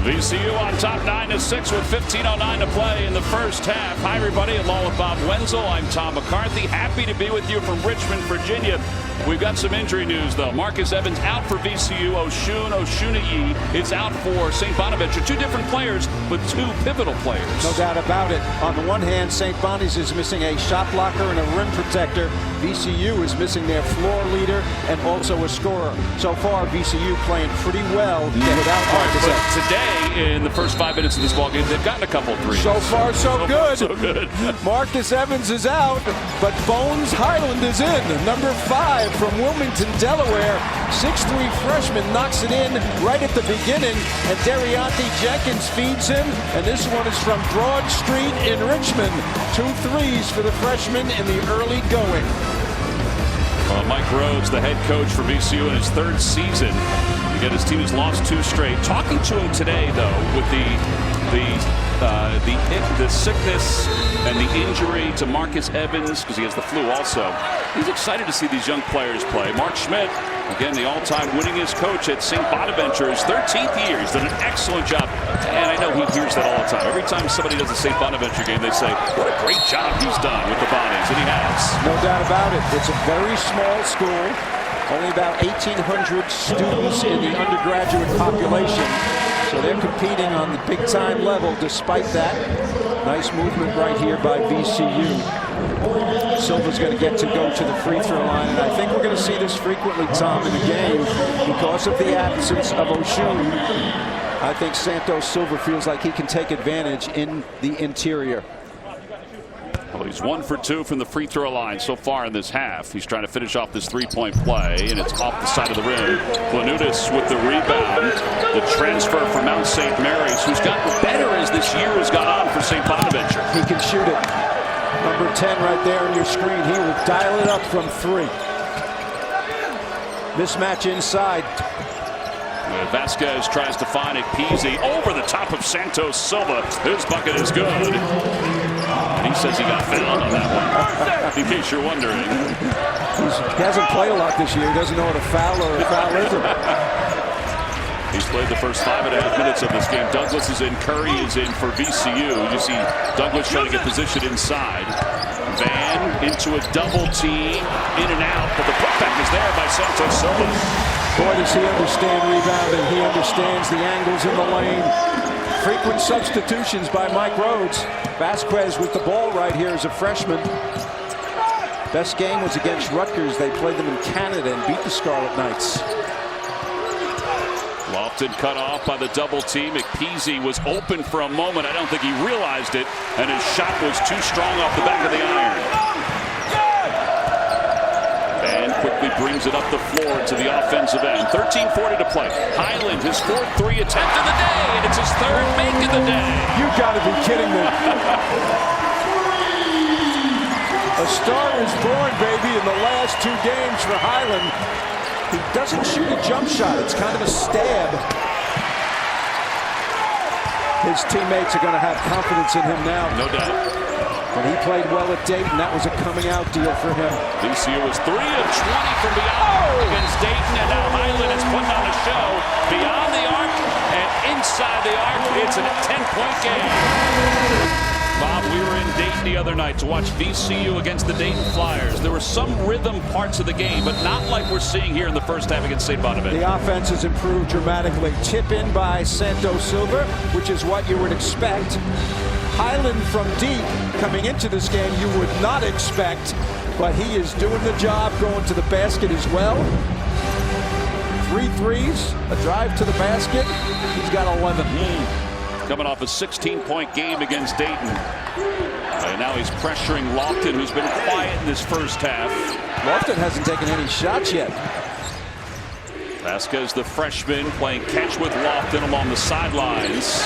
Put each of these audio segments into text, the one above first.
VCU on top 9-6 with 15:09 to play in the first half. Hi, everybody. Along with Bob Wenzel, I'm Tom McCarthy. Happy to be with you from Richmond, Virginia. We've got some injury news, though. Marcus Evans out for VCU. Oshunniyi is out for Saint Bonaventure. Two different players, but two pivotal players. No doubt about it. On the one hand, Saint Bonnie's is missing a shot blocker and a rim protector. VCU is missing their floor leader and also a scorer. So far, VCU playing pretty well without Marcus Evans. Today, in the first 5 minutes of this ballgame, they've gotten a couple threes. So far, so good. So good. Marcus Evans is out, but Bones Hyland is in. Number 5 from Wilmington, Delaware. 6'3" freshman knocks it in right at the beginning, and Dariante Jenkins feeds him. And this one is from Broad Street in Richmond. 2 threes for the freshman in the early going. Mike Rhodes, the head coach for VCU in his third season. Again, his team has lost 2 straight. Talking to him today, though, with the sickness and the injury to Marcus Evans, because he has the flu also. He's excited to see these young players play. Mark Schmidt, again, the all-time winningest coach at Saint Bonaventure, his 13th year. He's done an excellent job. And I know he hears that all the time. Every time somebody does a Saint Bonaventure game, they say, what a great job he's done with the Bonnies. And he has. No doubt about it. It's a very small school. Only about 1,800 students in the undergraduate population. So they're competing on the big-time level despite that. Nice movement right here by VCU. Silva's going to get to go to the free throw line, and I think we're going to see this frequently, Tom, in the game because of the absence of Oshun. I think Santos Silva feels like he can take advantage in the interior. Well, he's 1 for 2 from the free throw line so far in this half. He's trying to finish off this three-point play, and it's off the side of the rim. Planutis with the rebound. The transfer from Mount St. Mary's, who's gotten better as this year has gone on for St. Bonaventure. He can shoot it. Number 10 right there on your screen. He will dial it up from 3. Mismatch inside. Vasquez tries to find it. Peasy over the top of Santos Silva. His bucket is good. And he says he got fouled on that one, in case you're wondering. He hasn't played a lot this year. He doesn't know what a foul or a foul is. He's played the first 5.5 minutes of this game. Douglas is in. Curry is in for VCU. You see Douglas trying to get position inside. Van into a double team, in and out, but the putback is there by Santos Silva. Boy, does he understand rebounding. He understands the angles in the lane. Frequent substitutions by Mike Rhodes. Vasquez with the ball right here as a freshman. Best game was against Rutgers. They played them in Canada and beat the Scarlet Knights. Lofton cut off by the double team. McPeasy was open for a moment. I don't think he realized it, and his shot was too strong off the back of the iron. And quickly brings it up the floor to the offensive end. 13:40 to play. Hyland, his 4th 3 attempt of the day, and it's his 3rd make of the day. You got to be kidding me. A star is born, baby, in the last 2 games for Hyland. He doesn't shoot a jump shot. It's kind of a stab. His teammates are going to have confidence in him now. No doubt. When he played well at Dayton, that was a coming-out deal for him. VCU was 3 of 20 from beyond against Dayton, and now Hyland is putting on a show beyond the arc and inside the arc. It's a 10-point game. Bob, we were in Dayton the other night to watch VCU against the Dayton Flyers. There were some rhythm parts of the game, but not like we're seeing here in the first half against Saint Bonaventure. The offense has improved dramatically. Tip in by Santos Silva, which is what you would expect. Hyland from deep coming into this game you would not expect, but he is doing the job going to the basket as well. 3 threes, a drive to the basket. He's got 11. Coming off a 16-point game against Dayton. And now he's pressuring Lofton, who's been quiet in this first half. Lofton hasn't taken any shots yet. Vasquez, the freshman, playing catch with Lofton along the sidelines.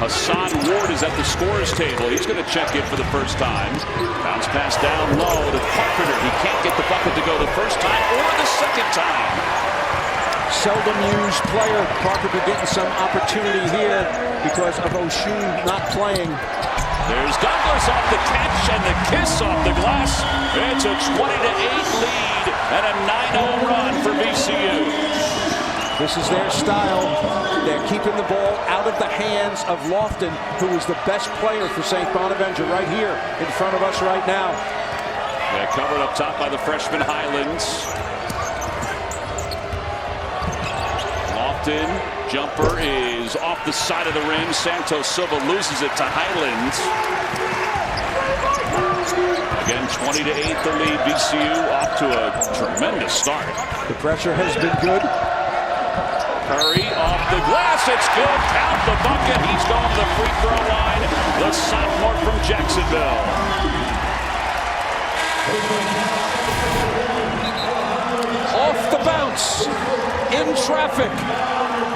Hassan Ward is at the scorer's table. He's going to check in for the first time. Bounce pass down low to Carpenter. He can't get the bucket to go the first time or the second time. Seldom used player. Carpenter getting some opportunity here because of Oshun not playing. There's Douglas off the catch and the kiss off the glass. It's a 20-8 lead and a 9-0 run for VCU. This is their style. They're keeping the ball out of the hands of Lofton, who is the best player for Saint Bonaventure right here in front of us right now. They're covered up top by the freshman Hyland. Lofton, jumper is off the side of the rim. Santos Silva loses it to Hyland. Again, 20-8 the lead. VCU off to a tremendous start. The pressure has been good. Curry off the glass. It's good. Count the bucket. He's going to the free throw line. The sophomore from Jacksonville. Off the bounce. In traffic.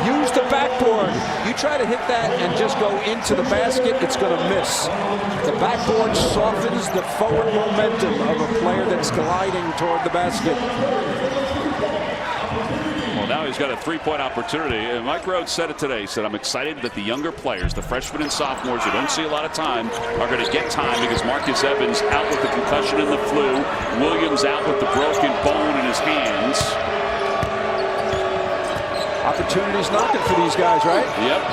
Use the backboard. You try to hit that and just go into the basket, it's going to miss. The backboard softens the forward momentum of a player that's gliding toward the basket. Well, now he's got a three-point opportunity. And Mike Rhodes said it today. He said, I'm excited that the younger players, the freshmen and sophomores who don't see a lot of time, are going to get time because Marcus Evans out with the concussion and the flu. Williams out with the broken bone in his hands. Opportunities knocking for these guys, right? Yep.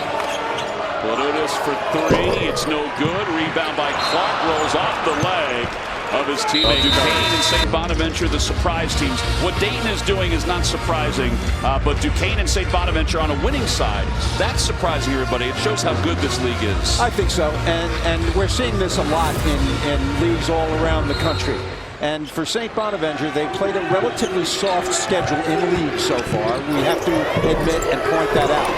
Planutis for three. It's no good. Rebound by Clark. Rolls off the leg of his teammate Duquesne and Saint Bonaventure, the surprise teams. What Dayton is doing is not surprising, but Duquesne and Saint Bonaventure on a winning side, that's surprising everybody. It shows how good this league is. I think so, and we're seeing this a lot in leagues all around the country. And for Saint Bonaventure, they played a relatively soft schedule in league so far. We have to admit and point that out.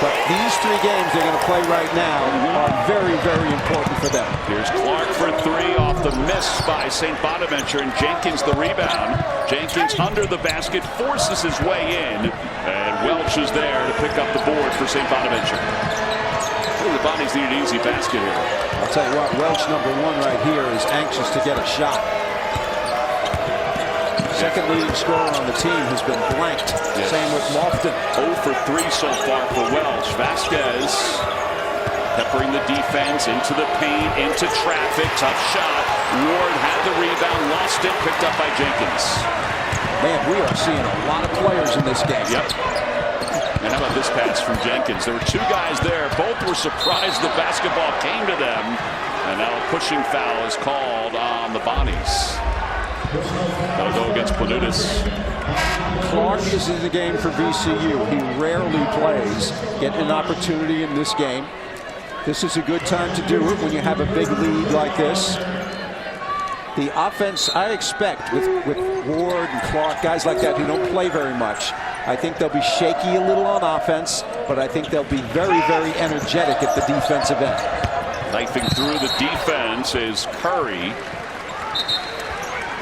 But these three games they're going to play right now are very, very important for them. Here's Clark for three off the miss by Saint Bonaventure, and Jenkins the rebound. Jenkins under the basket, forces his way in, and Welch is there to pick up the board for Saint Bonaventure. The Bonnies need an easy basket here. I'll tell you what, Welch #1 right here is anxious to get a shot. Second leading scorer on the team has been blanked. Yes. Same with Lofton. 0 for 3 so far for Welch. Vasquez peppering the defense into the paint, into traffic. Tough shot. Ward had the rebound, lost it, picked up by Jenkins. Man, we are seeing a lot of players in this game. Yep. And how about this pass from Jenkins? There were two guys there. Both were surprised the basketball came to them. And now a pushing foul is called on the Bonnies. That'll go against Planutis. Clark is in the game for VCU. He rarely plays. Getting an opportunity in this game. This is a good time to do it when you have a big lead like this. The offense, I expect, with Ward and Clark, guys like that who don't play very much, I think they'll be shaky a little on offense, but I think they'll be very, very energetic at the defensive end. Knifing through the defense is Curry.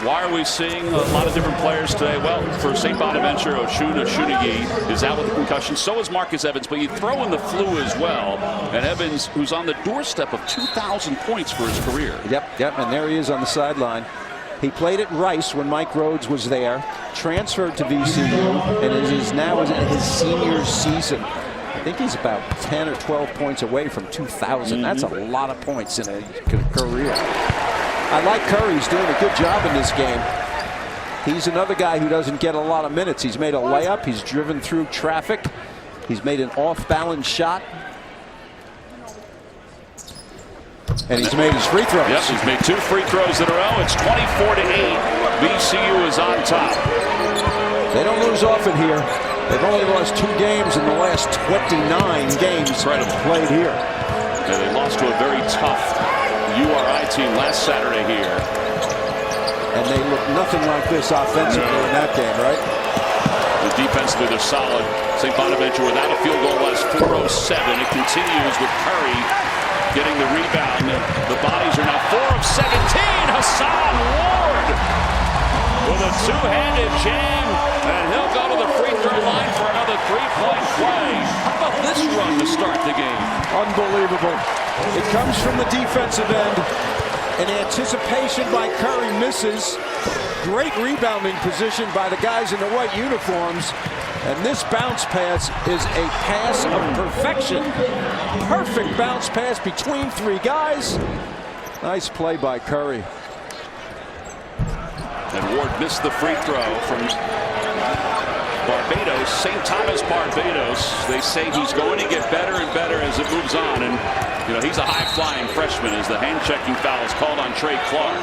Why are we seeing a lot of different players today? Well, for Saint Bonaventure, Oshunagi is out with a concussion. So is Marcus Evans, but you throw in the flu as well. And Evans, who's on the doorstep of 2,000 points for his career. Yep, and there he is on the sideline. He played at Rice when Mike Rhodes was there, transferred to VCU, and is now in his senior season. I think he's about 10 or 12 points away from 2,000. That's a lot of points in a career. I like Curry. He's doing a good job in this game. He's another guy who doesn't get a lot of minutes. He's made a layup. He's driven through traffic. He's made an off-balance shot. And he's made his free throws. Yep, he's made 2 free throws in a row. It's 24-8. VCU is on top. They don't lose often here. They've only lost 2 games in the last 29 games played here. Yeah, they lost to a very tough URI team last Saturday here. And they look nothing like this offensively in that game, right? Defensively, they're solid. Saint Bonaventure without a field goal last 4:07. It continues with Curry getting the rebound. The Bonnies are now 4 of 17. Hassan Ward with a two-handed jam, and he'll go to the free throw line for another 3-point play. How about this run to start the game? Unbelievable. It comes from the defensive end. In anticipation by Curry, misses. Great rebounding position by the guys in the white uniforms. And this bounce pass is a pass of perfection. Perfect bounce pass between 3 guys. Nice play by Curry. And Ward missed the free throw from Barbados, St. Thomas Barbados. They say he's going to get better and better as it moves on. And, you know, he's a high-flying freshman as the hand-checking foul is called on Trey Clark.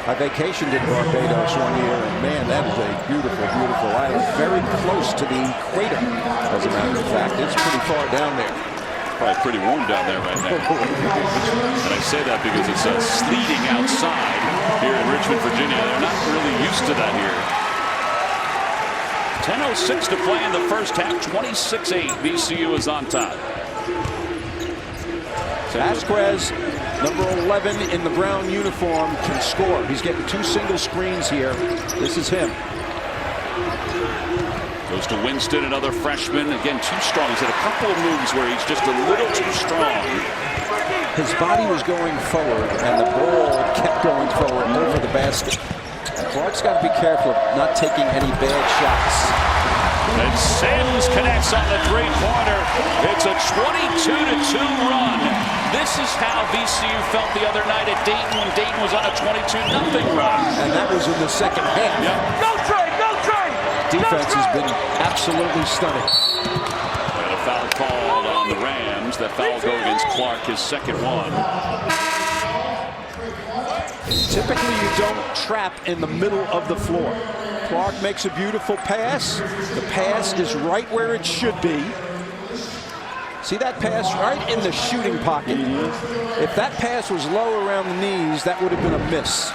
I vacationed in Barbados one year, and man, that is a beautiful, beautiful island. Very close to the equator, as a matter of fact. It's pretty far down there. Probably pretty warm down there right now. And I say that because it's sleeting outside here in Richmond, Virginia. They're not really used to that here. 10:06 to play in the first half. 26-8. VCU is on top. Vasquez, number 11 in the brown uniform, can score. He's getting 2 single screens here. This is him. Goes to Winston, another freshman. Again, too strong. He's had a couple of moves where he's just a little too strong. His body was going forward, and the ball kept going forward over the basket. Clark's got to be careful of not taking any bad shots. And Sims connects on the three-pointer. It's a 22-2 run. This is how VCU felt the other night at Dayton when Dayton was on a 22-0 run. And that was in the second half. Yep. No trade, no trade. Defense has been absolutely stunning. And a foul called on the Rams. That foul go against Clark, his second one. Typically, you don't trap in the middle of the floor. Clark makes a beautiful pass. The pass is right where it should be. See that pass right in the shooting pocket. If that pass was low around the knees, that would have been a miss.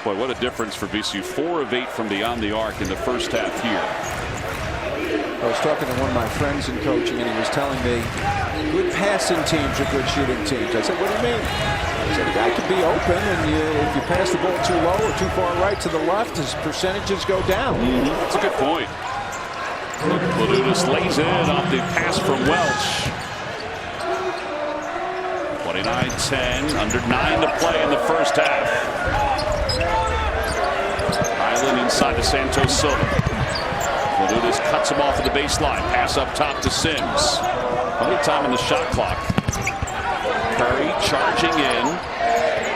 Boy, what a difference for VCU. 4 of 8 from beyond the arc in the first half here. I was talking to one of my friends in coaching, and he was telling me, good passing teams are good shooting teams. I said, what do you mean? He said, a guy can be open, and if you pass the ball too low or too far right to the left, his percentages go down. That's a good point. Ladunas lays it in off the pass from Welch. 29-10, under 9 to play in the first half. Hyland inside to Santos Silva. Ladunas cuts him off at the baseline. Pass up top to Sims. Plenty of time on the shot clock. Curry charging in.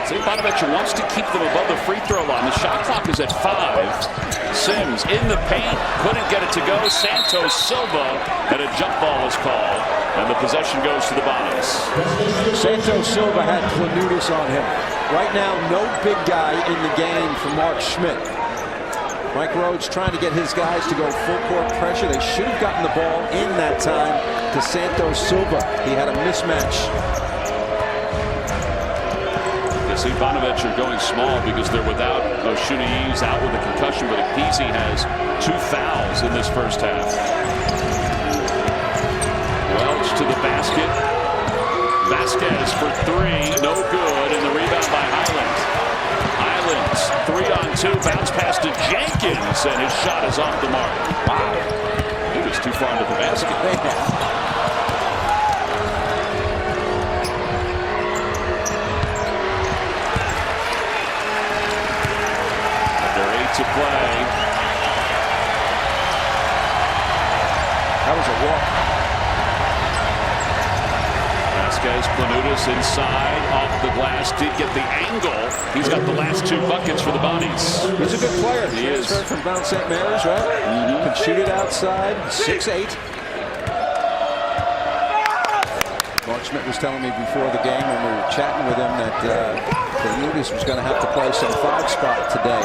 Saint Bonaventure wants to keep them above the free throw line. The shot clock is at 5. Sims in the paint, couldn't get it to go. Santos Silva, and a jump ball is called, and the possession goes to the Bonnies. Santos Silva had Planutis on him. Right now, no big guy in the game for Mark Schmidt. Mike Rhodes trying to get his guys to go full court pressure. They should have gotten the ball in that time to Santos Silva. He had a mismatch. Saint Bonaventure going small because they're without Oshuniyi's out with a concussion, but Akpeezy has 2 fouls in this first half. Welch to the basket. Vasquez for 3, no good, and the rebound by Hyland. Hyland's 3-on-2, bounce pass to Jenkins, and his shot is off the mark. Wow. He was too far into the basket. To play. That was a walk. Vasquez, Planutis inside, off the glass, did get the angle. He's got the last 2 buckets for the Bonnies. He's a good player. He is. From Mount St. Mary's, right? Can shoot it outside. 6'8". Mark Schmidt was telling me before the game when we were chatting with him that Planutis was going to have to play some 5 spot today.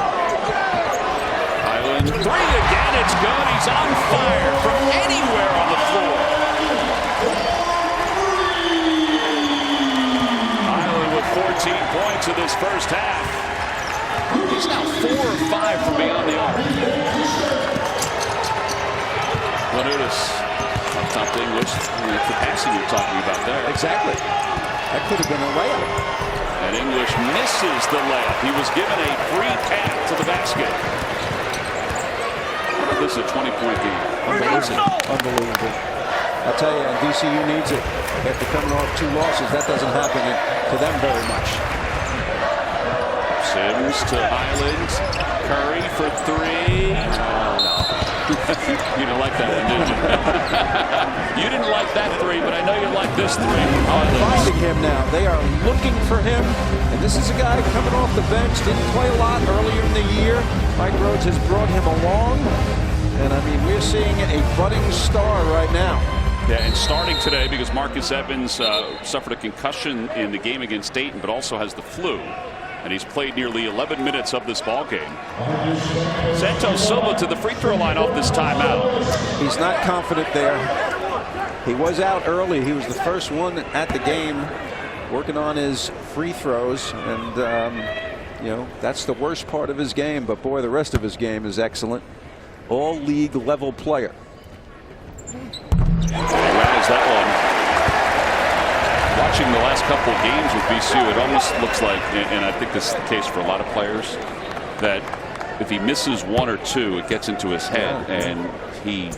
Hyland, 3 again, it's good. He's on fire from anywhere on the floor. Hyland with 14 points in this first half. He's now 4 or 5 from beyond the arc. Planutis up top to English. That's the passing you're talking about there. Exactly. That could have been a layup. And English misses the layup. He was given a free path to the basket. This is a 20-point game. Unbelievable. I'll tell you, and VCU needs it. After coming off 2 losses, that doesn't happen to them very much. Sims to Hyland. Curry for 3. No. You don't like that one, did you? You didn't like that three, but I know you like this three. Finding him now. They are looking for him. And this is a guy coming off the bench. Didn't play a lot earlier in the year. Mike Rhodes has brought him along. And, I mean, we're seeing a budding star right now. Yeah, and starting today because Marcus Evans suffered a concussion in the game against Dayton, but also has the flu. And he's played nearly 11 minutes of this ball game. Santos Silva to the free throw line off this timeout. He's not confident there. He was out early. He was the first one at the game working on his free throws. And, you know, that's the worst part of his game. But, boy, the rest of his game is excellent. All league level player. And he rallies that one. Watching the last couple of games with VCU, it almost looks like, and I think this is the case for a lot of players, that if he misses one or two, it gets into his head, and he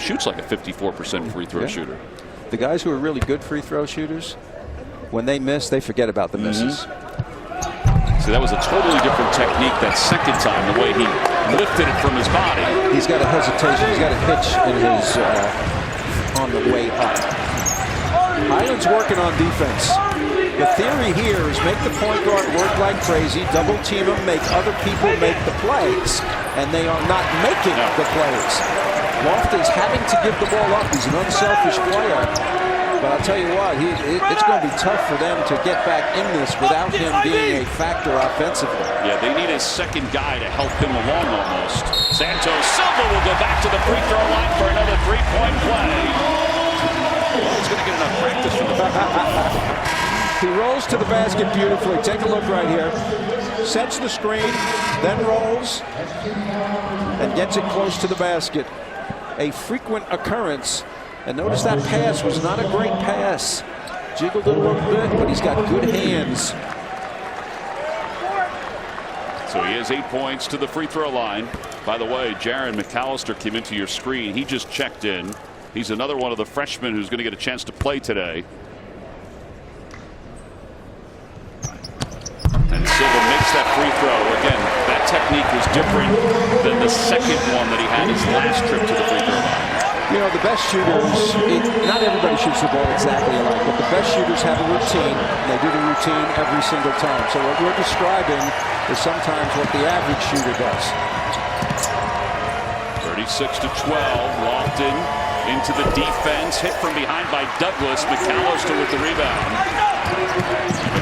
shoots like a 54% free throw shooter. The guys who are really good free throw shooters, when they miss, they forget about the misses. So that was a totally different technique that second time, the way he lifted it from his body. He's got a hesitation. He's got a hitch in his on the way up. Hyland's working on defense. The theory here is make the point guard work like crazy, double team him, make other people make the plays, and they are not making the plays. Lofton's having to give the ball up. He's an unselfish player. But I'll tell you what, it's going to be tough for them to get back in this without him being a factor offensively. Yeah, they need a second guy to help him along almost. Santos Silva will go back to the free throw line for another three-point play. He's going to get enough practice for the He rolls to the basket beautifully. Take a look right here. Sets the screen, then rolls, and gets it close to the basket. A frequent occurrence. And notice that pass was not a great pass. Jiggled it a little bit, but he's got good hands. So he has 8 points to the free throw line. By the way, Jaron McAllister came into your screen. He just checked in. He's another one of the freshmen who's going to get a chance to play today. And Silva makes that free throw. Again, that technique was different than the second one that he had his last trip to the free throw line. You know, the best shooters, not everybody shoots the ball exactly alike, but the best shooters have a routine, and they do the routine every single time. So what we're describing is sometimes what the average shooter does. 36-12, Lofton into the defense, hit from behind by Douglas. McAllister with the rebound.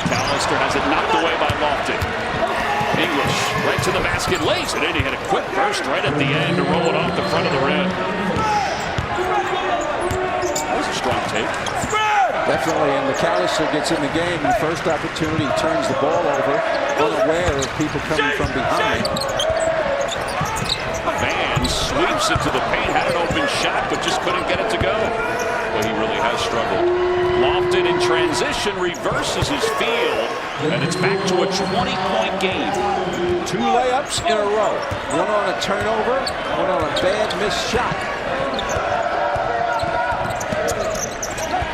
McAllister has it knocked away by Lofton. English right to the basket, lays it in. He had a quick burst right at the end to roll it off the front of the rim. That was a strong take. Definitely, and McAllister gets in the game, and first opportunity turns the ball over, unaware of people coming from behind. Van sweeps it to the paint, had an open shot, but just couldn't get it to go. But he really has struggled. Lofton in transition reverses his field, and it's back to a 20-point game. 2 layups in a row. One on a turnover, one on a bad missed shot.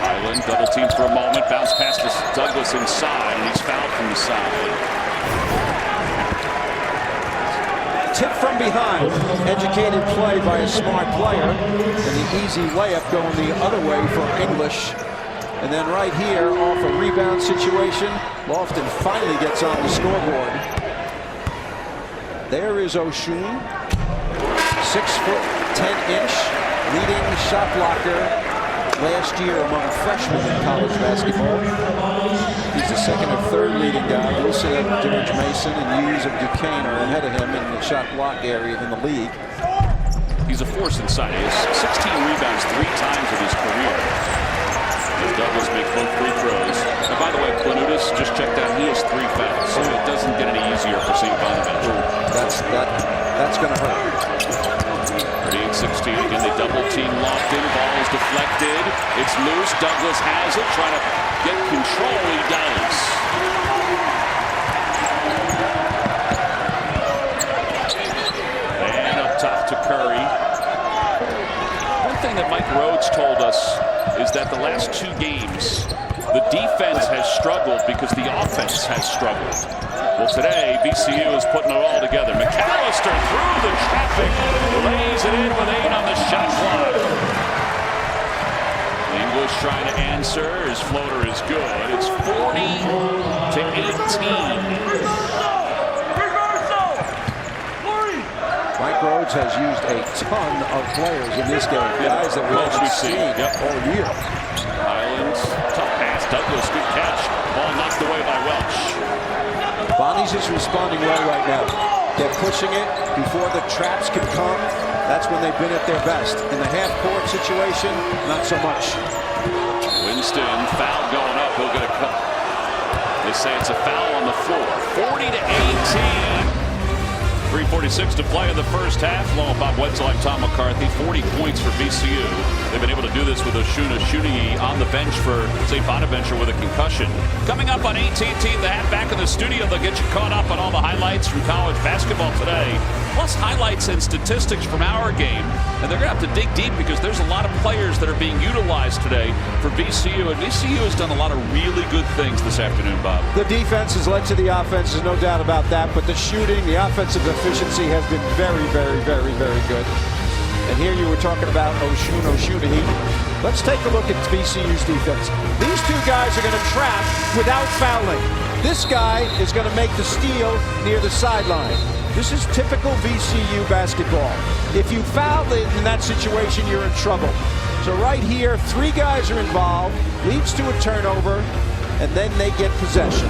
Hyland double team for a moment, bounce past Douglas inside, and he's fouled from the side. Tip from behind. Educated play by a smart player, and the easy layup going the other way for English. And then right here, off a rebound situation, Lofton finally gets on the scoreboard. There is Oshun, 6 foot 10-inch, leading shot blocker last year among freshmen in college basketball. He's the second or third leading guy. Wilson of George Mason and Hughes of Duquesne are ahead of him in the shot block area in the league. He's a force inside. He has 16 rebounds 3 times in his career. As Douglas makes both free throws. And by the way, Planutis just checked out. He has 3 fouls, so it doesn't get any easier for Saint Bonaventure. That's going to hurt. 38-16. Again, they double team Lofton. Ball is deflected. It's loose. Douglas has it. Trying to get control. He does. And up top to Curry. One thing that Mike Rhodes told us is that the last 2 games, the defense has struggled because the offense has struggled. Well, today, VCU is putting it all together. McAllister through the traffic, lays it in with 8 on the shot clock. answer. His floater is good. It's 40-18. Mike Rhodes has used a ton of players in this game. Guys that we haven't seen all year. Hyland, tough pass. Douglas, good catch. Ball knocked away by Welch. Bonnie's is responding well right now. They're pushing it before the traps can come. That's when they've been at their best. In the half-court situation, not so much. Winston, foul going up. He'll get a cut. They say it's a foul on the floor. 40-18. 3:46 to play in the first half. Along with Bob Wetzel, I'm Tom McCarthy. 40 points for VCU. They've been able to do this with Oshuna Shuniyi on the bench for Saint Bonaventure with a concussion. Coming up on AT&T, the hat back in the studio. They'll get you caught up on all the highlights from college basketball today. Plus highlights and statistics from our game. And they're going to have to dig deep because there's a lot of players that are being utilized today for VCU. And VCU has done a lot of really good things this afternoon, Bob. The defense has led to the offense. There's no doubt about that. But the shooting, the offensive efficiency has been very, very, very, very good. And here you were talking about Oshuniyi. Let's take a look at VCU's defense. These two guys are going to trap without fouling. This guy is going to make the steal near the sideline. This is typical VCU basketball. If you foul in that situation, you're in trouble. So right here, three guys are involved, leads to a turnover, and then they get possession.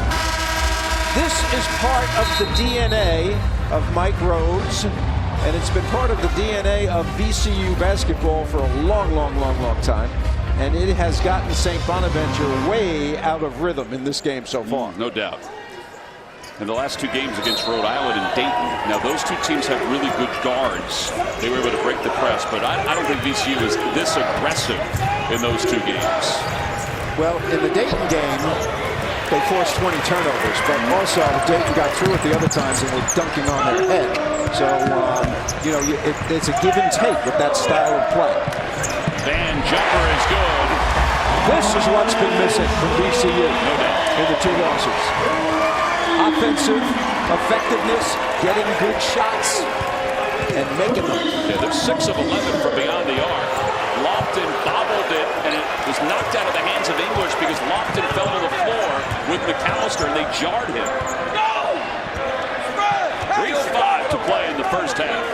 This is part of the DNA of Mike Rhodes, and it's been part of the DNA of VCU basketball for a long, long, long, long time. And it has gotten Saint Bonaventure way out of rhythm in this game so far. No doubt. In the last two games against Rhode Island and Dayton, now those two teams have really good guards. They were able to break the press, but I don't think VCU is this aggressive in those two games. Well, in the Dayton game, they forced 20 turnovers, but also Dayton got through it the other times and were dunking on their head. So, you know, it's a give and take with that style of play. Van jumper is good. This is what's been missing from VCU No doubt. in the two losses. Offensive effectiveness, getting good shots, and making them. Yeah, they're 6 of 11 from beyond the arc. Lofton bobbled it, and it was knocked out of the hands of English because Lofton fell to the floor with McAllister, and they jarred him. 3:05 to play in the first half.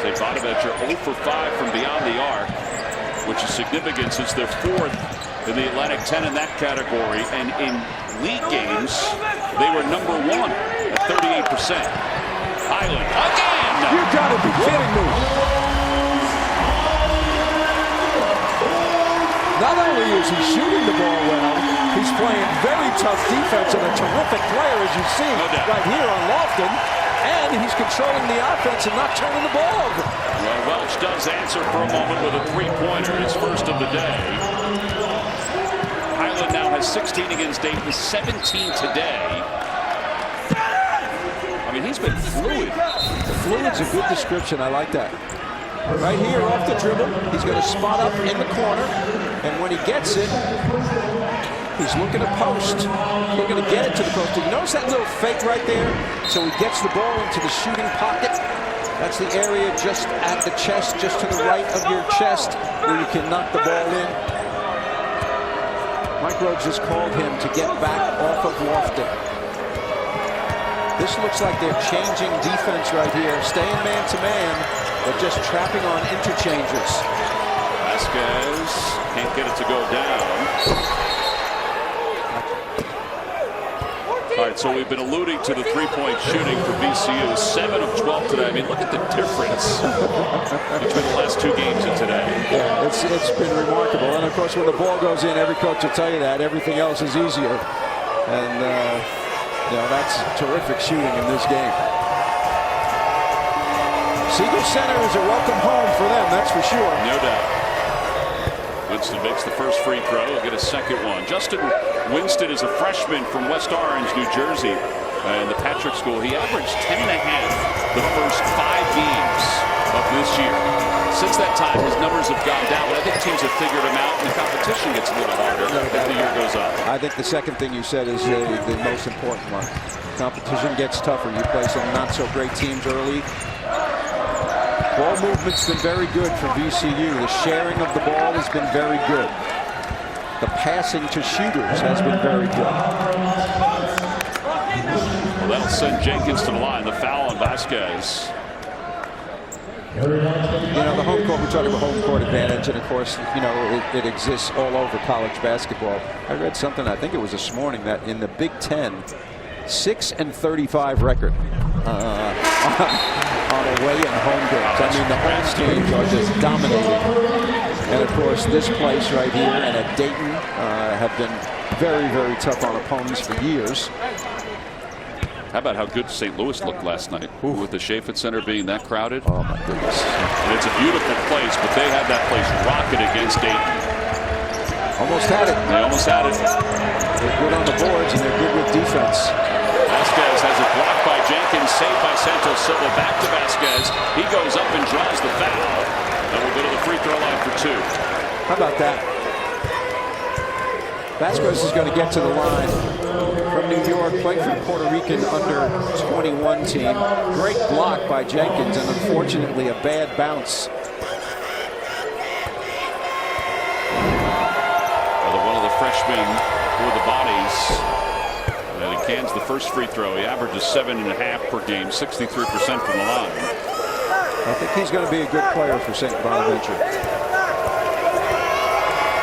Saint Bonaventure 0 for 5 from beyond the arc, which is significant since they're 4th in the Atlantic 10 in that category, and in league games, they were number 1 at 38%. Hyland again! You gotta be kidding me! Not only is he shooting the ball well, he's playing very tough defense and a terrific player, as you see right here on Lofton. And he's controlling the offense and not turning the ball over. Well, Welch does answer for a moment with a three-pointer, his first of the day. Hyland now has 16 against Dayton, 17 today. I mean, he's been fluid. Fluid's a good description. I like that. Right here off the dribble, he's going to spot up in the corner. And when he gets it, he's looking to post. Looking to get it to the post. You notice that little fake right there? So he gets the ball into the shooting pocket. That's the area just at the chest, just to the right of your chest, where you can knock the ball in. Mike Rhodes just called him to get back off of Lofton. This looks like they're changing defense right here. Staying man-to-man, but just trapping on interchanges. Vasquez can't get it to go down. All right, so we've been alluding to the three-point shooting for VCU. 7 of 12 today. I mean, look at the difference between the last two games and today. Yeah, it's been remarkable. And, of course, when the ball goes in, every coach will tell you that. Everything else is easier. And, you know, that's terrific shooting in this game. Siegel Center is a welcome home for them, that's for sure. No doubt. Winston makes the first free throw. He'll get a second one. Justin Winston is a freshman from West Orange, New Jersey, in the Patrick School. He averaged 10.5 the first 5 games of this year. Since that time, his numbers have gone down, but I think teams have figured him out, and the competition gets a little harder as the year goes on. I think the second thing you said is the most important one. Competition gets tougher. You play some not-so-great teams early. Ball movement's been very good for VCU. The sharing of the ball has been very good. the passing to shooters has been very good. Well, that'll send Jenkins to the line. The foul on Vasquez. You know, the home court, we're talking about home court advantage, and of course, you know, it exists all over college basketball. I read something, I think it was this morning, that in the Big Ten, 6-35 record on away and home games. I mean, the home teams are just dominating. And of course, this place right here and at Dayton have been very, very tough on opponents for years. How about how good St. Louis looked last night? Ooh. With the Chaffetz Center being that crowded? Oh, my goodness. And it's a beautiful place, but they had that place rocket against Dayton. Almost had it. They almost had it. They're good on the boards, and they're good with defense. Vasquez has it blocked by Jenkins, saved by Santos Silva. Back to Vasquez. He goes up and draws the foul. And we'll go to the free throw line for 2. How about that? Vasquez is going to get to the line from New York, playing for the Puerto Rican under-21 team. Great block by Jenkins, and unfortunately a bad bounce. One of the freshmen for the bodies. And he cans the first free throw. He averages 7.5 per game, 63% from the line. I think he's going to be a good player for Saint Bonaventure.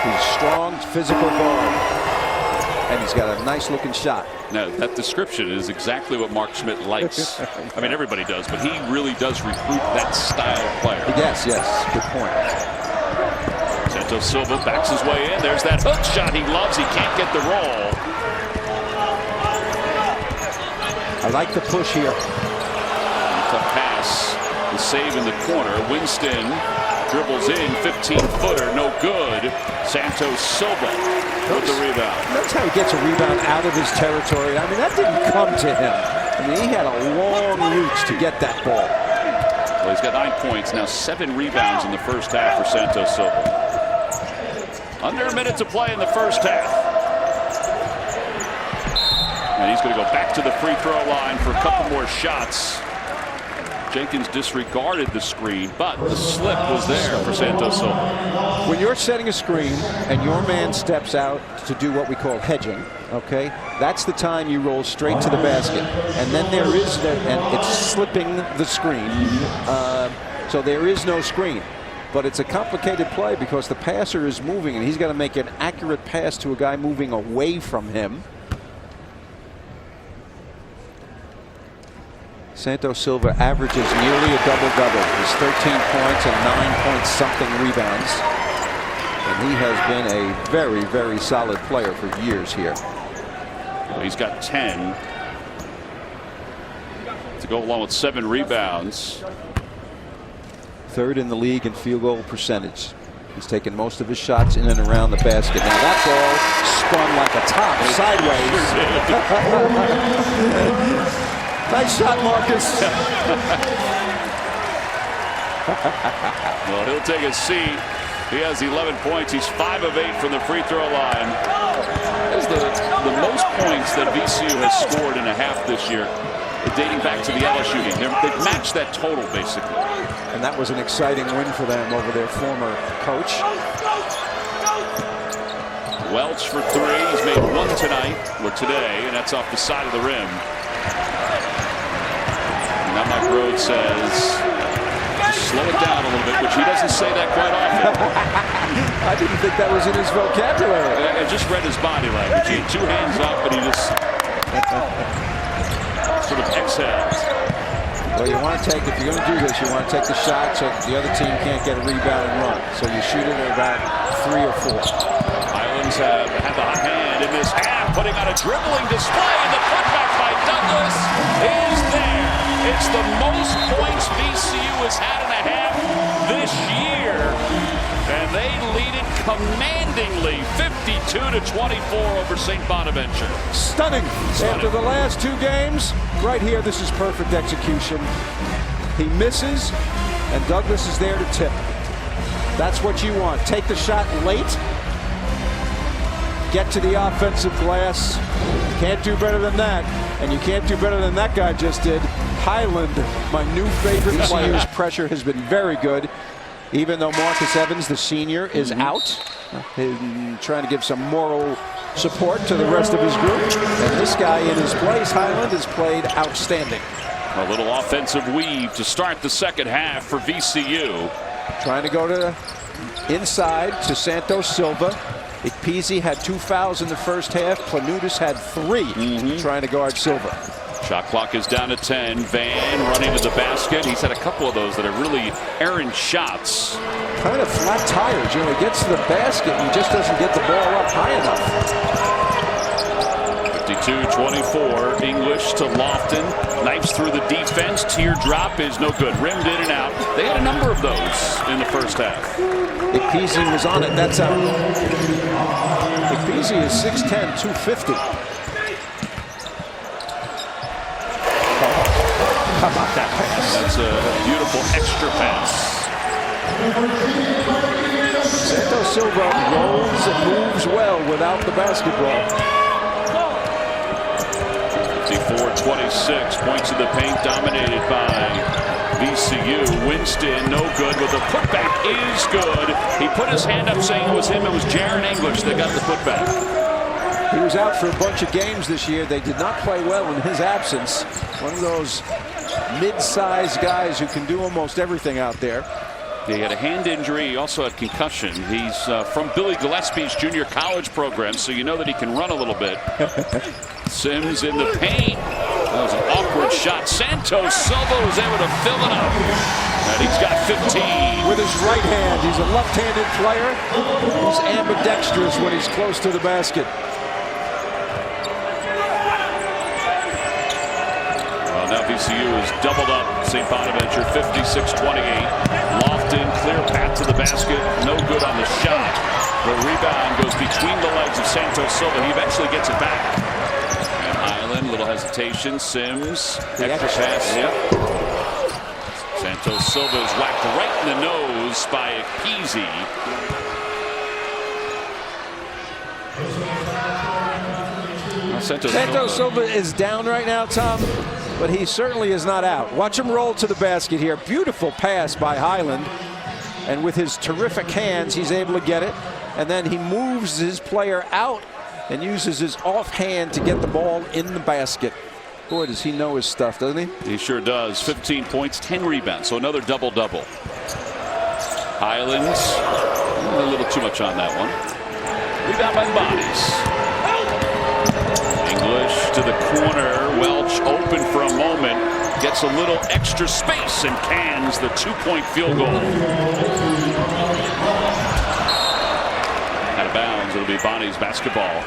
He's a strong, physical guard, and he's got a nice-looking shot. Now, that description is exactly what Mark Schmidt likes. I mean, everybody does, but he really does recruit that style of player. Yes, good point. Santos Silva backs his way in. There's that hook shot he loves. He can't get the roll. I like the push here. Tough pass. The save in the corner. Winston dribbles in. 15-footer. No good. Santos Silva with the rebound. Notice how he gets a rebound out of his territory. I mean, that didn't come to him. I mean, he had a long reach to get that ball. Well, he's got 9 points. Now 7 rebounds in the first half for Santos Silva. Under a minute to play in the first half. And he's going to go back to the free throw line for a couple more shots. Jenkins disregarded the screen, but the slip was there for Santos Silva. When you're setting a screen and your man steps out to do what we call hedging, okay, that's the time you roll straight to the basket. And then there is, and it's slipping the screen. So there is no screen. But it's a complicated play because the passer is moving, and he's got to make an accurate pass to a guy moving away from him. Santos Silva averages nearly a double-double. He's 13 points and 9-point-something rebounds. And he has been a very, very solid player for years here. Well, he's got 10 to go along with 7 rebounds. Third in the league in field goal percentage. He's taken most of his shots in and around the basket. Now that ball spun like a top sideways. Nice shot, Marcus. Well, he'll take a seat. He has 11 points. He's 5 of 8 from the free throw line. That's the most points that VCU has scored in a half this year, dating back to the LSU game. They've matched that total, basically. And that was an exciting win for them over their former coach. Welch for 3. He's made 1 tonight, or today, and that's off the side of the rim. Now Mike Rhodes says, just slow it down a little bit, which he doesn't say that quite often. I didn't think that was in his vocabulary. I just read his body language. He had 2 hands up, and he just sort of exhaled. Well, you want to take, if you're going to do this, you want to take the shot so the other team can't get a rebound and run. So you shoot it at about 3 or 4. Hyland's have the hot hand in this half, putting on a dribbling display, and the putback by Douglas is there. It's the most points VCU has had in a half this year, and they lead it commandingly, 52-24 over Saint Bonaventure. Stunning. After the last 2 games, right here, this is perfect execution. He misses, and Douglas is there to tip. That's what you want. Take the shot late. Get to the offensive glass. Can't do better than that. And you can't do better than that guy just did. Hyland, my new favorite player. His pressure has been very good. Even though Marcus Evans, the senior, is out, trying to give some moral support to the rest of his group. And this guy in his place, Hyland, has played outstanding. A little offensive weave to start the second half for VCU. Trying to go to inside to Santos Silva. Ikpeazi had 2 fouls in the first half. Planutis had 3 trying to guard Silva. Shot clock is down to 10. Van running to the basket. He's had a couple of those that are really errant shots. Kind of flat tires. You know, he gets to the basket and he just doesn't get the ball up high enough. 52-24. English to Lofton. Knifes through the defense. Teardrop is no good. Rimmed in and out. They had a number of those in the first half. Ikpeazi was on it. That's out. Ikpeazi is 6'10", 250. How about that pass? That's a beautiful extra pass. Santos Silva rolls and moves well without the basketball. 54-26. Points in the paint dominated by VCU. Winston, no good, but the putback is good. He put his hand up saying it was him. It was Jaron English that got the putback. He was out for a bunch of games this year. They did not play well in his absence. One of those mid-sized guys who can do almost everything out there. He had a hand injury. He also had concussion. He's from Billy Gillespie's junior college program, so you know that he can run a little bit. Sims in the paint. That was an awkward shot. Santos Silva was able to fill it up. And he's got 15. With his right hand. He's a left-handed player. He's ambidextrous when he's close to the basket. Well, now VCU is doubled up. Saint Bonaventure 56-28. Lofton, clear path to the basket. No good on the shot. The rebound goes between the legs of Santos Silva. He eventually gets it back. And Hyland, little hesitation. Sims, extra pass. Yep. Santos Silva is whacked right in the nose by Ikpeazi. Santos Silva is down right now, Tom, but he certainly is not out. Watch him roll to the basket here. Beautiful pass by Hyland. And with his terrific hands, he's able to get it. And then he moves his player out and uses his offhand to get the ball in the basket. Boy, does he know his stuff, doesn't he? He sure does. 15 points, 10 rebounds, so another double-double. Hyland, a little too much on that one. Rebound by the bodies. English to the corner. Welch open for a moment. Gets a little extra space and cans the 2-point field goal. Out of bounds. It'll be Bonnie's basketball.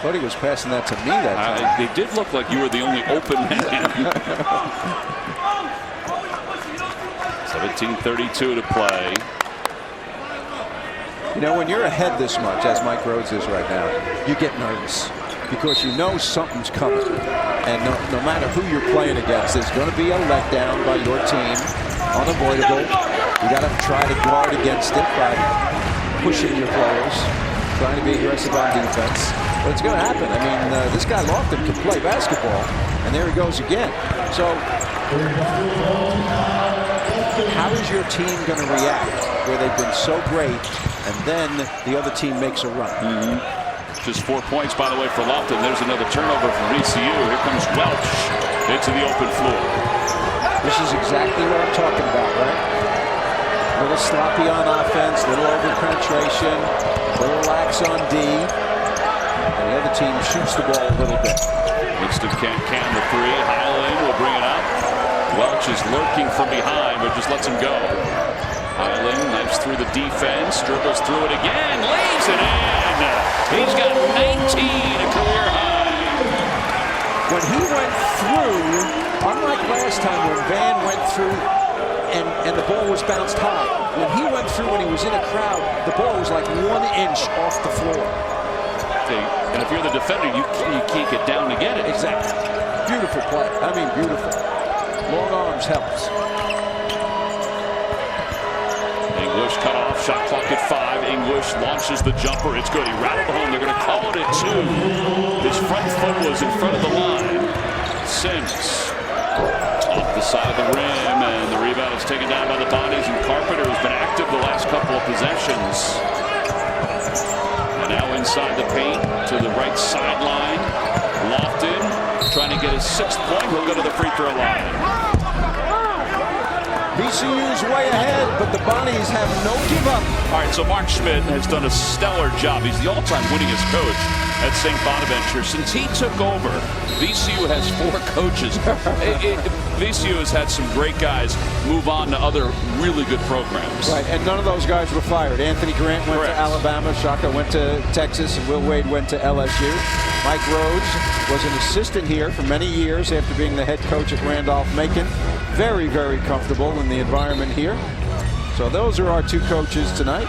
Thought he was passing that to me that time. They did look like you were the only open man. 17:32 to play. You know, when you're ahead this much, as Mike Rhodes is right now, you get nervous because you know something's coming. And no matter who you're playing against, there's going to be a letdown by your team. Unavoidable. You got to try to guard against it by pushing your players, trying to be aggressive on defense. But it's going to happen. I mean, this guy Lofton can play basketball, and there he goes again. So how is your team going to react where they've been so great, and then the other team makes a run? Just 4 points, by the way, for Lofton. There's another turnover from VCU. Here comes Welch into the open floor. This is exactly what I'm talking about, right? A little sloppy on offense, a little over penetration, a little lax on D. And the other team shoots the ball a little bit. Winston can't can the three. Hyland will bring it up. Welch is lurking from behind, but just lets him go. Hyland knifes through the defense, dribbles through it again, lays it in. He's got 19, a career high. When he went through, unlike last time when Van went through and the ball was bounced high, when he went through when he was in a crowd, the ball was like 1 inch off the floor. And if you're the defender, you can't get down to get it. Exactly. Beautiful play. I mean, beautiful. Long arms helps. English cut off. Shot clock at 5. English launches the jumper. It's good. He rattled home. They're going to call it at 2. His front foot was in front of the line. Sims off the side of the rim, and the rebound is taken down by the bodies, and Carpenter has been active the last couple of possessions. And now inside the paint to the right sideline. Lofton trying to get his 6th point. He'll go to the free throw line. VCU's way ahead, but the Bonnies have no give up. All right, so Mark Schmidt has done a stellar job. He's the all-time winningest coach at Saint Bonaventure. Since he took over, VCU has 4 coaches. VCU has had some great guys move on to other really good programs. Right, and none of those guys were fired. Anthony Grant went to Alabama, Shaka went to Texas, and Will Wade went to LSU. Mike Rhodes was an assistant here for many years after being the head coach at Randolph-Macon. Very, very comfortable in the environment here. So those are our 2 coaches tonight.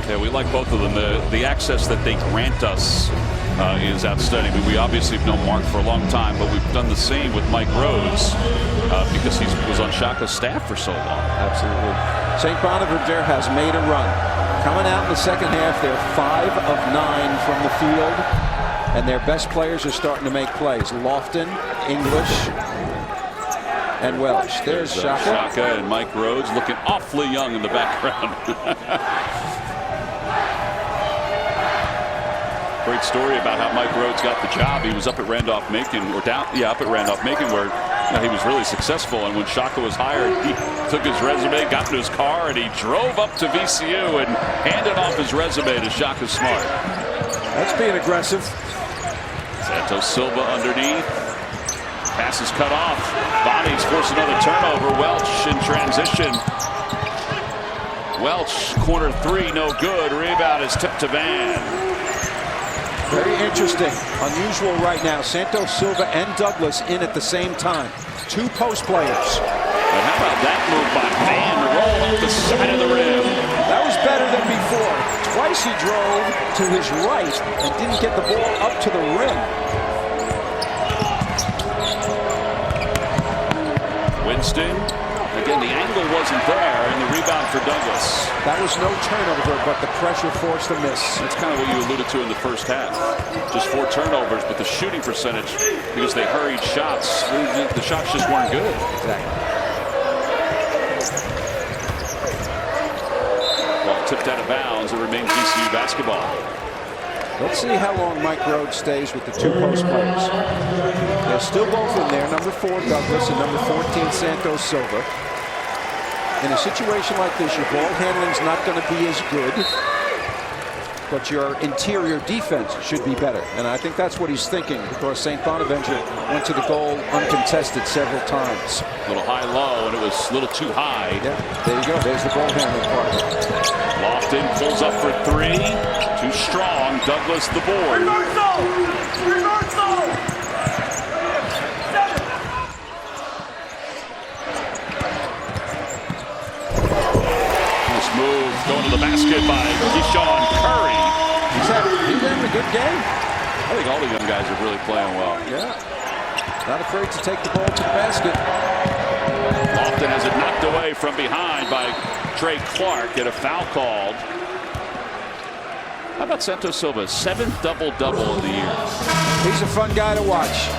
Yeah, we like both of them. The access that they grant us is outstanding. I mean, we obviously have known Mark for a long time, but we've done the same with Mike Rhodes because he was on Shaka's staff for so long. Absolutely. Saint Bonaventure has made a run. Coming out in the second half, they're 5 of 9 from the field, and their best players are starting to make plays. Lofton, English, and Welch. There's Shaka. Shaka and Mike Rhodes looking awfully young in the background. Great story about how Mike Rhodes got the job. He was up at Randolph-Macon, or down, up at Randolph-Macon, where he was really successful. And when Shaka was hired, he took his resume, got in his car, and he drove up to VCU and handed off his resume to Shaka Smart. That's being aggressive. Santos Silva underneath. Pass is cut off. Bonnies force another turnover. Welch in transition. Welch, corner 3, no good. Rebound is tipped to Van. Very interesting. Unusual right now. Santos Silva and Douglas in at the same time. 2 post players. And how about that move by Van to roll up the side of the rim? That was better than before. Twice he drove to his right and didn't get the ball up to the rim. Winston. Again, the angle wasn't there, and the rebound for Douglas. That was no turnover, but the pressure forced a miss. That's kind of what you alluded to in the first half. Just 4 turnovers, but the shooting percentage, because they hurried shots, the shots just weren't good. Exactly. Ball tipped out of bounds. It remains VCU basketball. Let's see how long Mike Rhodes stays with the 2 post players. They're still both in there, number 4 Douglas and number 14 Santos Silva. In a situation like this, your ball handling's not going to be as good, but your interior defense should be better. And I think that's what he's thinking, because Saint Bonaventure went to the goal uncontested several times. A little high-low, and it was a little too high. Yeah, there you go. There's the ball handling part of it. Lofton pulls up for 3. Too strong. Douglas the board. Nice move. Going to the basket by Keyshawn Curry. He's having a good game. I think all the young guys are really playing well. Yeah. Not afraid to take the ball to the basket. Lofton has it knocked away from behind by Trey Clark. Get a foul called. How about Santos Silva? 7th double-double of the year. He's a fun guy to watch.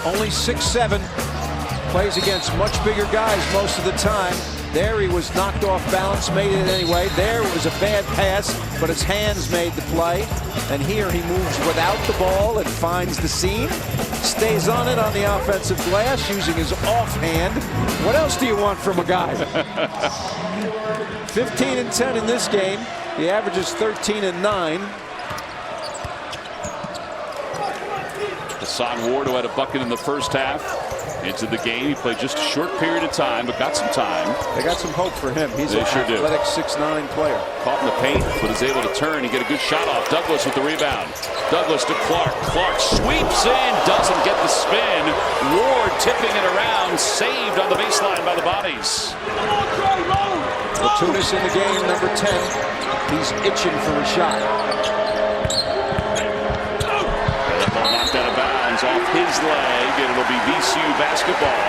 Only 6'7". Plays against much bigger guys most of the time. There he was knocked off balance, made it anyway. There it was a bad pass, but his hands made the play. And here he moves without the ball and finds the seam. Stays on it on the offensive glass using his offhand. What else do you want from a guy? 15 and 10 in this game. The average is 13 and 9. Hassan Ward, who had a bucket in the first half, into the game. He played just a short period of time, but got some time. They got some hope for him. He's an athletic 6'9" player. Caught in the paint, but is able to turn and get a good shot off. Douglas with the rebound. Douglas to Clark. Clark sweeps in, doesn't get the spin. Ward tipping it around, saved on the baseline by the Bonnies. Latunas in the game, number 10. He's itching for a shot. Knocked out of bounds off his leg, and it'll be VCU basketball.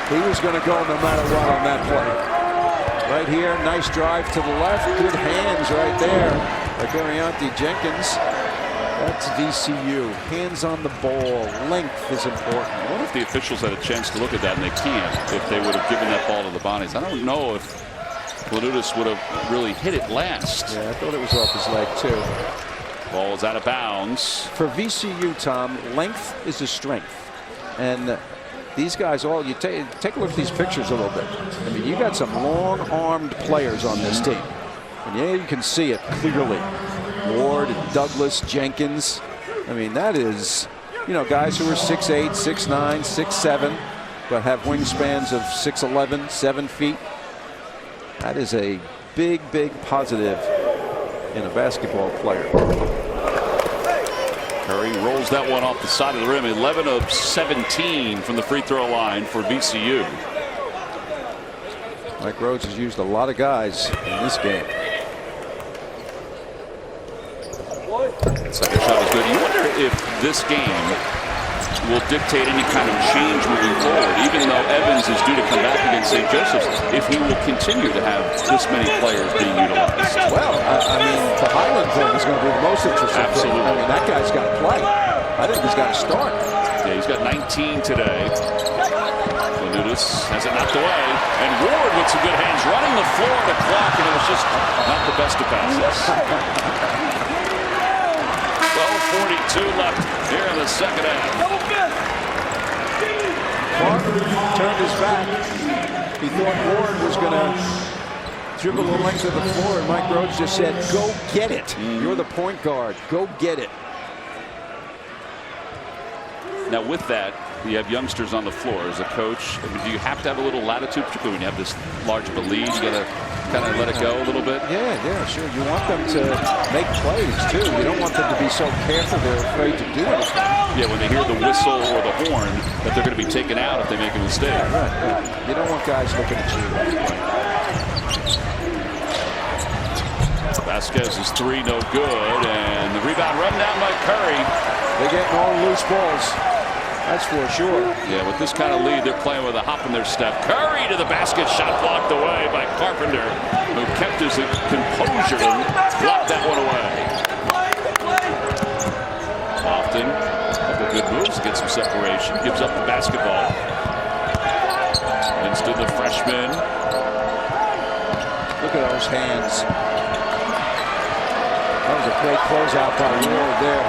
He was going to go no matter what on that play. Right here, nice drive to the left. Good hands right there by Garianti Jenkins. That's VCU. Hands on the ball. Length is important. I wonder if the officials had a chance to look at that, and they can't, if they would have given that ball to the Bonnies. I don't know if Lanutis would have really hit it last. Yeah, I thought it was off his leg, too. Ball is out of bounds. For VCU, Tom, length is a strength. And these guys all, you take a look at these pictures a little bit. I mean, you got some long-armed players on this team. And yeah, you can see it clearly. Ward, Douglas, Jenkins. I mean, that is, you know, guys who are 6'8", 6'9", 6'7", but have wingspans of 6'11", 7 feet. That is a big, big positive in a basketball player. Curry rolls that one off the side of the rim. 11 of 17 from the free throw line for VCU. Mike Rhodes has used a lot of guys in this game. Second shot is good. You wonder if this game will dictate any kind of change moving forward, even though Evans is due to come back against St. Joseph's, if he will continue to have this many players being utilized. Well, I mean, the Hyland thing is going to be the most interesting. Absolutely. I mean, that guy's got to play. I think he's got to start. Yeah, he's got 19 today. Lanutis has it knocked away, and Ward with some good hands running the floor to clock, and it was just not the best of passes. 12:42 left here in the second half. Clark turned his back. He thought Ward was going to dribble the length of the floor, and Mike Rhodes just said, go get it. You're the point guard. Go get it. Now, with that, you have youngsters on the floor. As a coach, I mean, do you have to have a little latitude, particularly when you have this large of a lead? You got to kind of let it go a little bit? Yeah, sure. You want them to make plays, too. You don't want them to be so careful they're afraid to do anything. Yeah, when they hear the whistle or the horn, that they're going to be taken out if they make a mistake. Right. You don't want guys looking at you. Vasquez is three, no good, and the rebound run down by Curry. They're getting all loose balls. That's for sure. Yeah, with this kind of lead, they're playing with a hop in their step. Curry to the basket, shot blocked away by Carpenter, who kept his composure and blocked that one away. Often, a couple good moves to get some separation. Gives up the basketball. Winston, the freshman. Look at those hands. That was a great closeout by Ward there.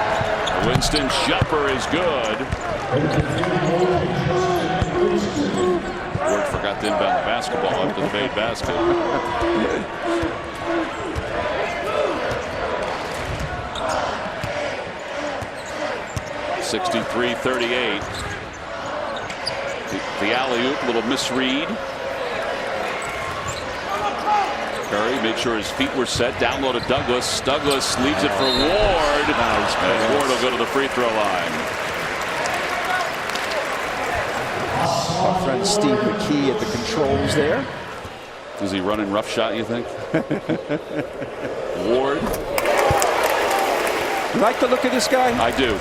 Winston's jumper is good. Ward forgot to inbound the basketball after the made basket. 63-38. The alley-oop, little misread. Curry made sure his feet were set. Down low to Douglas. Douglas leaves it for Ward. Nice. And Ward will go to the free throw line. Our friend Steve McKee at the controls there. Is he running rough shot, you think? Ward. You like the look of this guy? I do.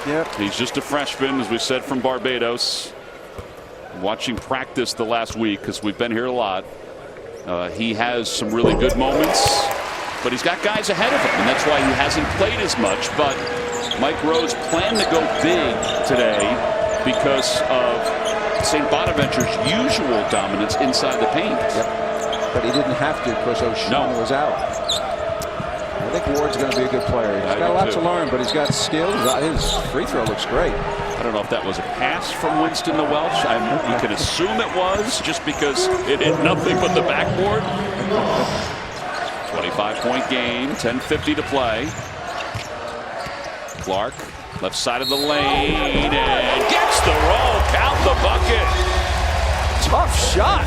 Yep. He's just a freshman, as we said, from Barbados. Watching practice the last week, because we've been here a lot. He has some really good moments, but he's got guys ahead of him, and that's why he hasn't played as much. But Mike Rhodes planned to go big today because of Saint Bonaventure's usual dominance inside the paint. Yep. But he didn't have to because O'Shawn was out. I think Ward's going to be a good player. He's got a lot to learn, but he's got skills. His free throw looks great. I don't know if that was a pass from Winston to Welch. You can assume it was, just because it hit nothing but the backboard. 25-point game, 10:50 to play. Clark, left side of the lane, and gets the roll. Count the bucket. Tough shot.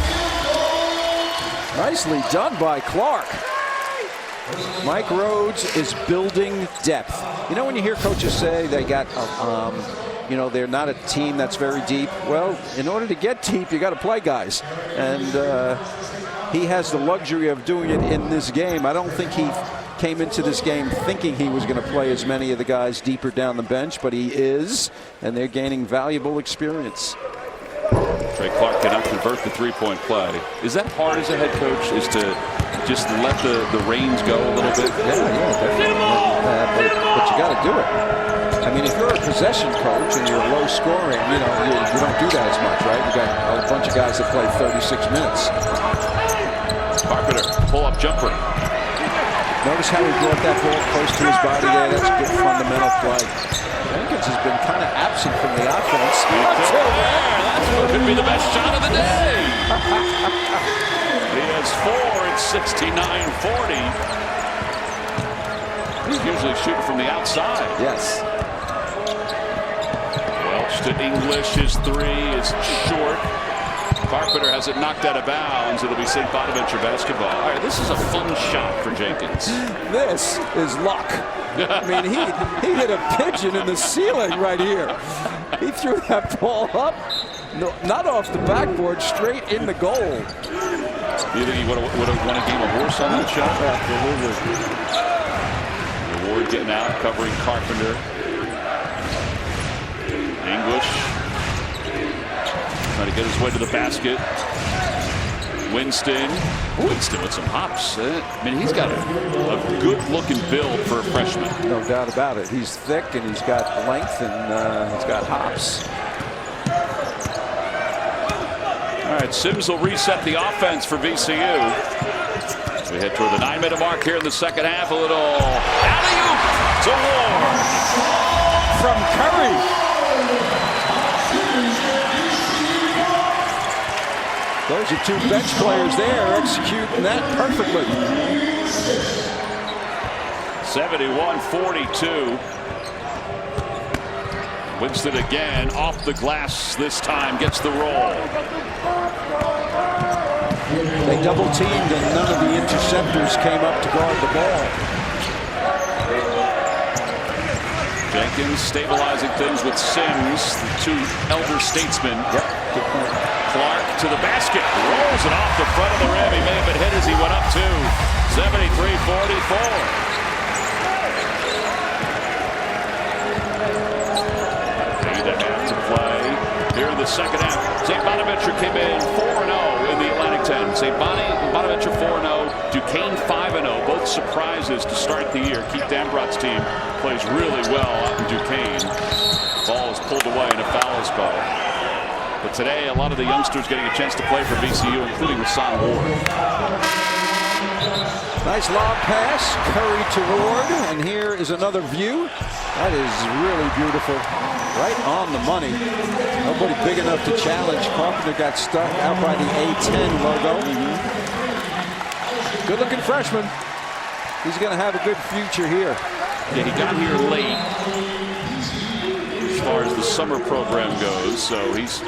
Nicely done by Clark. Mike Rhodes is building depth. You know, when you hear coaches say they got, you know, they're not a team that's very deep. Well, in order to get deep, you got to play guys. And he has the luxury of doing it in this game. I don't think he came into this game thinking he was going to play as many of the guys deeper down the bench, but he is, and they're gaining valuable experience. Ray Clark cannot convert the three-point play. Is that hard as a head coach, is to just let the reins go a little bit? Yeah, definitely. But you got to do it. I mean, if you're a possession coach and you're low scoring, you don't do that as much, right? You got a bunch of guys that play 36 minutes. Carpenter, pull-up jumper. Notice how he brought that ball close to his body there. That's a good fundamental play. Jenkins has been kind of absent from the offense. That could be the best shot of the day. He has 4 at 69-40. He's usually shooting from the outside. Yes. Welch to English. His 3 is short. Carpenter has it knocked out of bounds. It'll be Saint Bonaventure basketball. All right, this is a fun shot for Jenkins. This is luck. I mean, he hit a pigeon in the ceiling right here. He threw that ball up, not off the backboard, straight in the goal. You think he would have won a game of horse on that shot? Absolutely. Ward getting out, covering Carpenter. English trying to get his way to the basket. Winston with some hops. I mean, he's got a good-looking build for a freshman. No doubt about it. He's thick and he's got length and he's got hops. All right, Sims will reset the offense for VCU. As we head toward the 9-minute mark here in the second half. A little alley-oop to Ward from Curry. Those are 2 bench players there executing that perfectly. 71-42. Winston again off the glass this time, gets the roll. They double teamed and none of the interceptors came up to guard the ball. Jenkins stabilizing things with Sims, the 2 elder statesmen. Yep, good point. Clark to the basket, rolls it off the front of the rim. He may have been hit as he went up too. 73-44. To play here in the second half. Saint Bonaventure came in 4-0 in the Atlantic 10. Saint Bonaventure 4-0, Duquesne 5-0. Both surprises to start the year. Keith Dambrot's team plays really well out in Duquesne. Ball is pulled away in a foul spot. But today, a lot of the youngsters getting a chance to play for VCU, including Saint Ward. Nice lob pass, Curry to Ward, and here is another view. That is really beautiful. Right on the money. Nobody big enough to challenge. Carpenter got stuck out by the A10 logo. Good-looking freshman. He's going to have a good future here. Yeah, he got here late as far as the summer program goes, so he's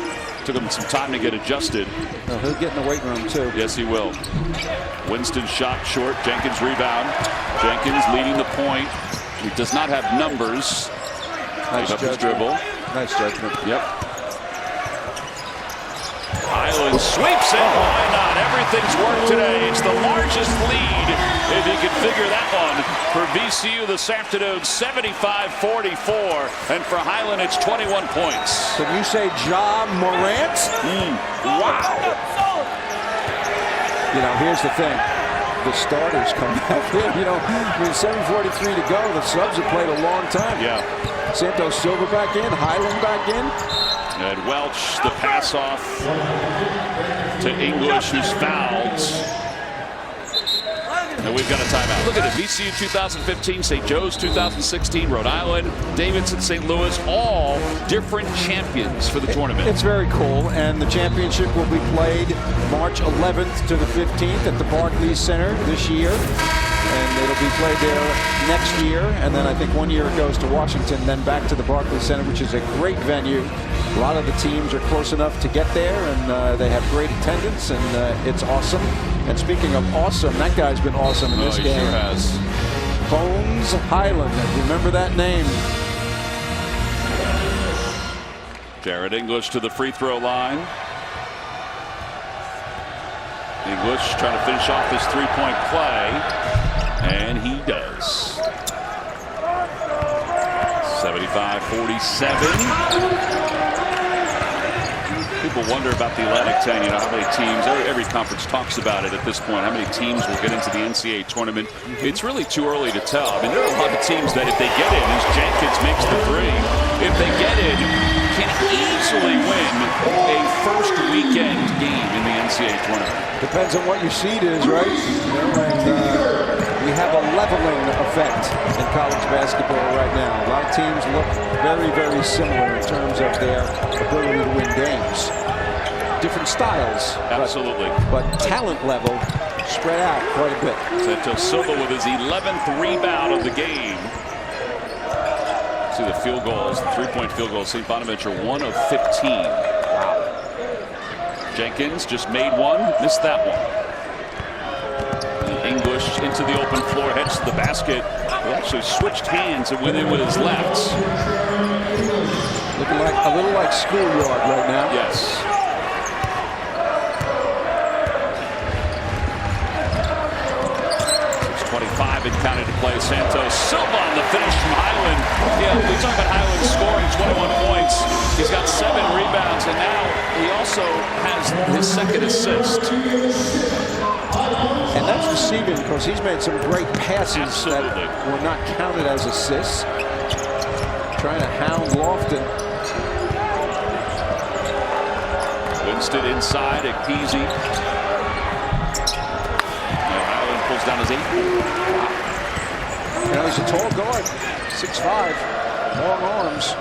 took him some time to get adjusted. Oh, he'll get in the weight room, too. Yes, he will. Winston shot short. Jenkins rebound. Jenkins leading the point. He does not have numbers. Nice his dribble. Nice judgment. Yep. Hyland sweeps it. Why not? Everything's worked today. It's the largest lead, if you can figure that one, for VCU this afternoon. 75-44. And for Hyland, it's 21 points. Can you say Ja Morant? Wow. You know, here's the thing. The starters come back in. You know, I mean, 7:43 to go. The subs have played a long time. Yeah. Santos Silva back in. Hyland back in. And Welch, the pass off to English, who's fouled. And we've got a timeout. Look at it. VCU 2015, St. Joe's 2016, Rhode Island, Davidson, St. Louis, all different champions for the tournament. It's very cool. And the championship will be played March 11th to the 15th at the Barclays Center this year. And it'll be played there next year. And then I think 1 year it goes to Washington, then back to the Barclays Center, which is a great venue. A lot of the teams are close enough to get there, and they have great attendance, and it's awesome. And speaking of awesome, that guy's been awesome in this game. Sure has. Bones Hyland. Remember that name. Jared English to the free throw line. English trying to finish off this three-point play, and he does. 75-47. People wonder about the Atlantic 10, you know, how many teams, every conference talks about it at this point, how many teams will get into the NCAA tournament. It's really too early to tell. I mean, there are a lot of teams that if they get in, as Jenkins makes the three, if they get in, can easily win a first weekend game in the NCAA tournament. Depends on what your seed is, right? You know, and we have a leveling effect in college basketball right now. A lot of teams look very, very similar in terms of their ability to win games. Different styles. Absolutely. But talent level spread out quite a bit. Santos Silva with his 11th rebound of the game. See the field goals, the three-point field goals. Saint Bonaventure 1 of 15. Wow. Jenkins just made one, missed that one. English into the open floor, heads to the basket. He actually switched hands and went in with his left. Looking like a little like schoolyard right now. Yes. It's 25 and counted to play. Santos Silva on the finish from Hyland. Yeah, we talk about Hyland scoring 21 points. He's got 7 rebounds, and now he also has his second assist. And that's deceiving because he's made some great passes that were not counted as assists. Trying to hound Lofton. Winston inside, Ekpeasy. Hyland pulls down his 8. You know, he's a tall guard, 6'5", long arms.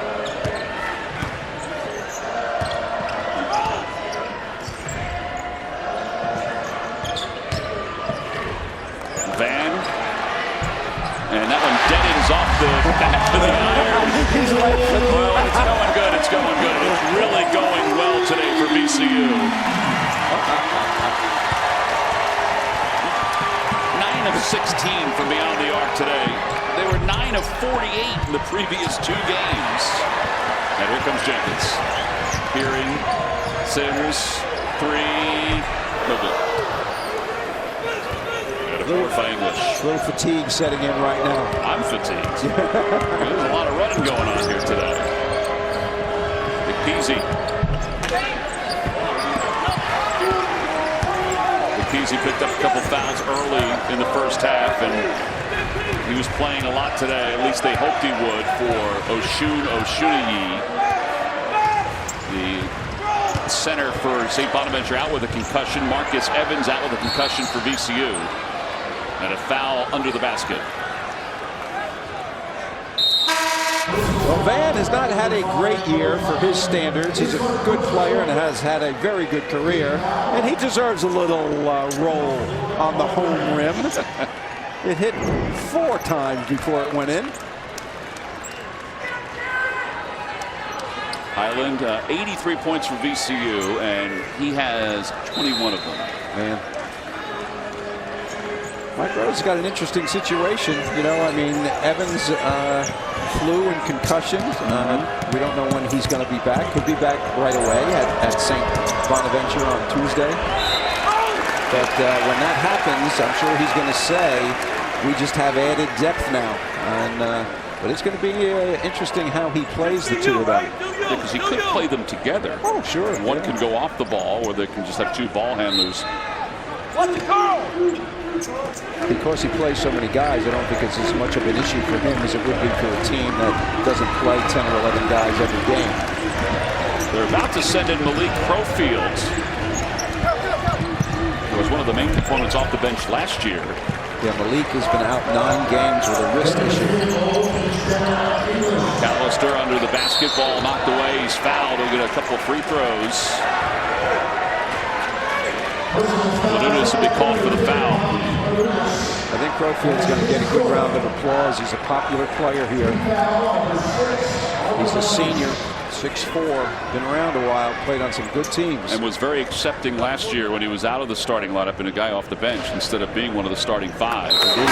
And that one deadens off the back of the iron. Well, it's going good. It's going good. It's really going well today for VCU. 9 of 16 from beyond the arc today. They were 9 of 48 in the previous 2 games. And here comes Jenkins. Peering, Sims, 3, no good. For English. A little fatigue setting in right now. I'm fatigued. There's a lot of running going on here today. Ekpeasy. Ekpeasy picked up a couple fouls early in the first half, and he was playing a lot today. At least they hoped he would for Oshuniyi. The center for Saint Bonaventure out with a concussion. Marcus Evans out with a concussion for VCU. And a foul under the basket. Well, Van has not had a great year for his standards. He's a good player and has had a very good career. And he deserves a little roll on the home rim. It hit 4 times before it went in. Hyland, 83 points for VCU, and he has 21 of them. Man. Mike Rose got an interesting situation. You know, I mean, Evans flu and concussion. We don't know when he's going to be back. Could be back right away at Saint Bonaventure on Tuesday. But when that happens, I'm sure he's going to say, we just have added depth now. And but it's going to be interesting how he plays the 2 of them. Because he could play them together. Oh, sure. One can go off the ball, or they can just have 2 ball handlers. Because he plays so many guys, I don't think it's as much of an issue for him as it would be for a team that doesn't play 10 or 11 guys every game. They're about to send in Malik Crowfield, who was one of the main components off the bench last year. Yeah, Malik has been out 9 games with a wrist issue. Callister under the basketball, knocked away. He's fouled. He'll get a couple free throws. Ladunas will be called for the foul. I think Crowfield's going to get a good round of applause. He's a popular player here. He's a senior, 6'4", been around a while, played on some good teams. And was very accepting last year when he was out of the starting lineup and a guy off the bench instead of being one of the starting 5. Indeed.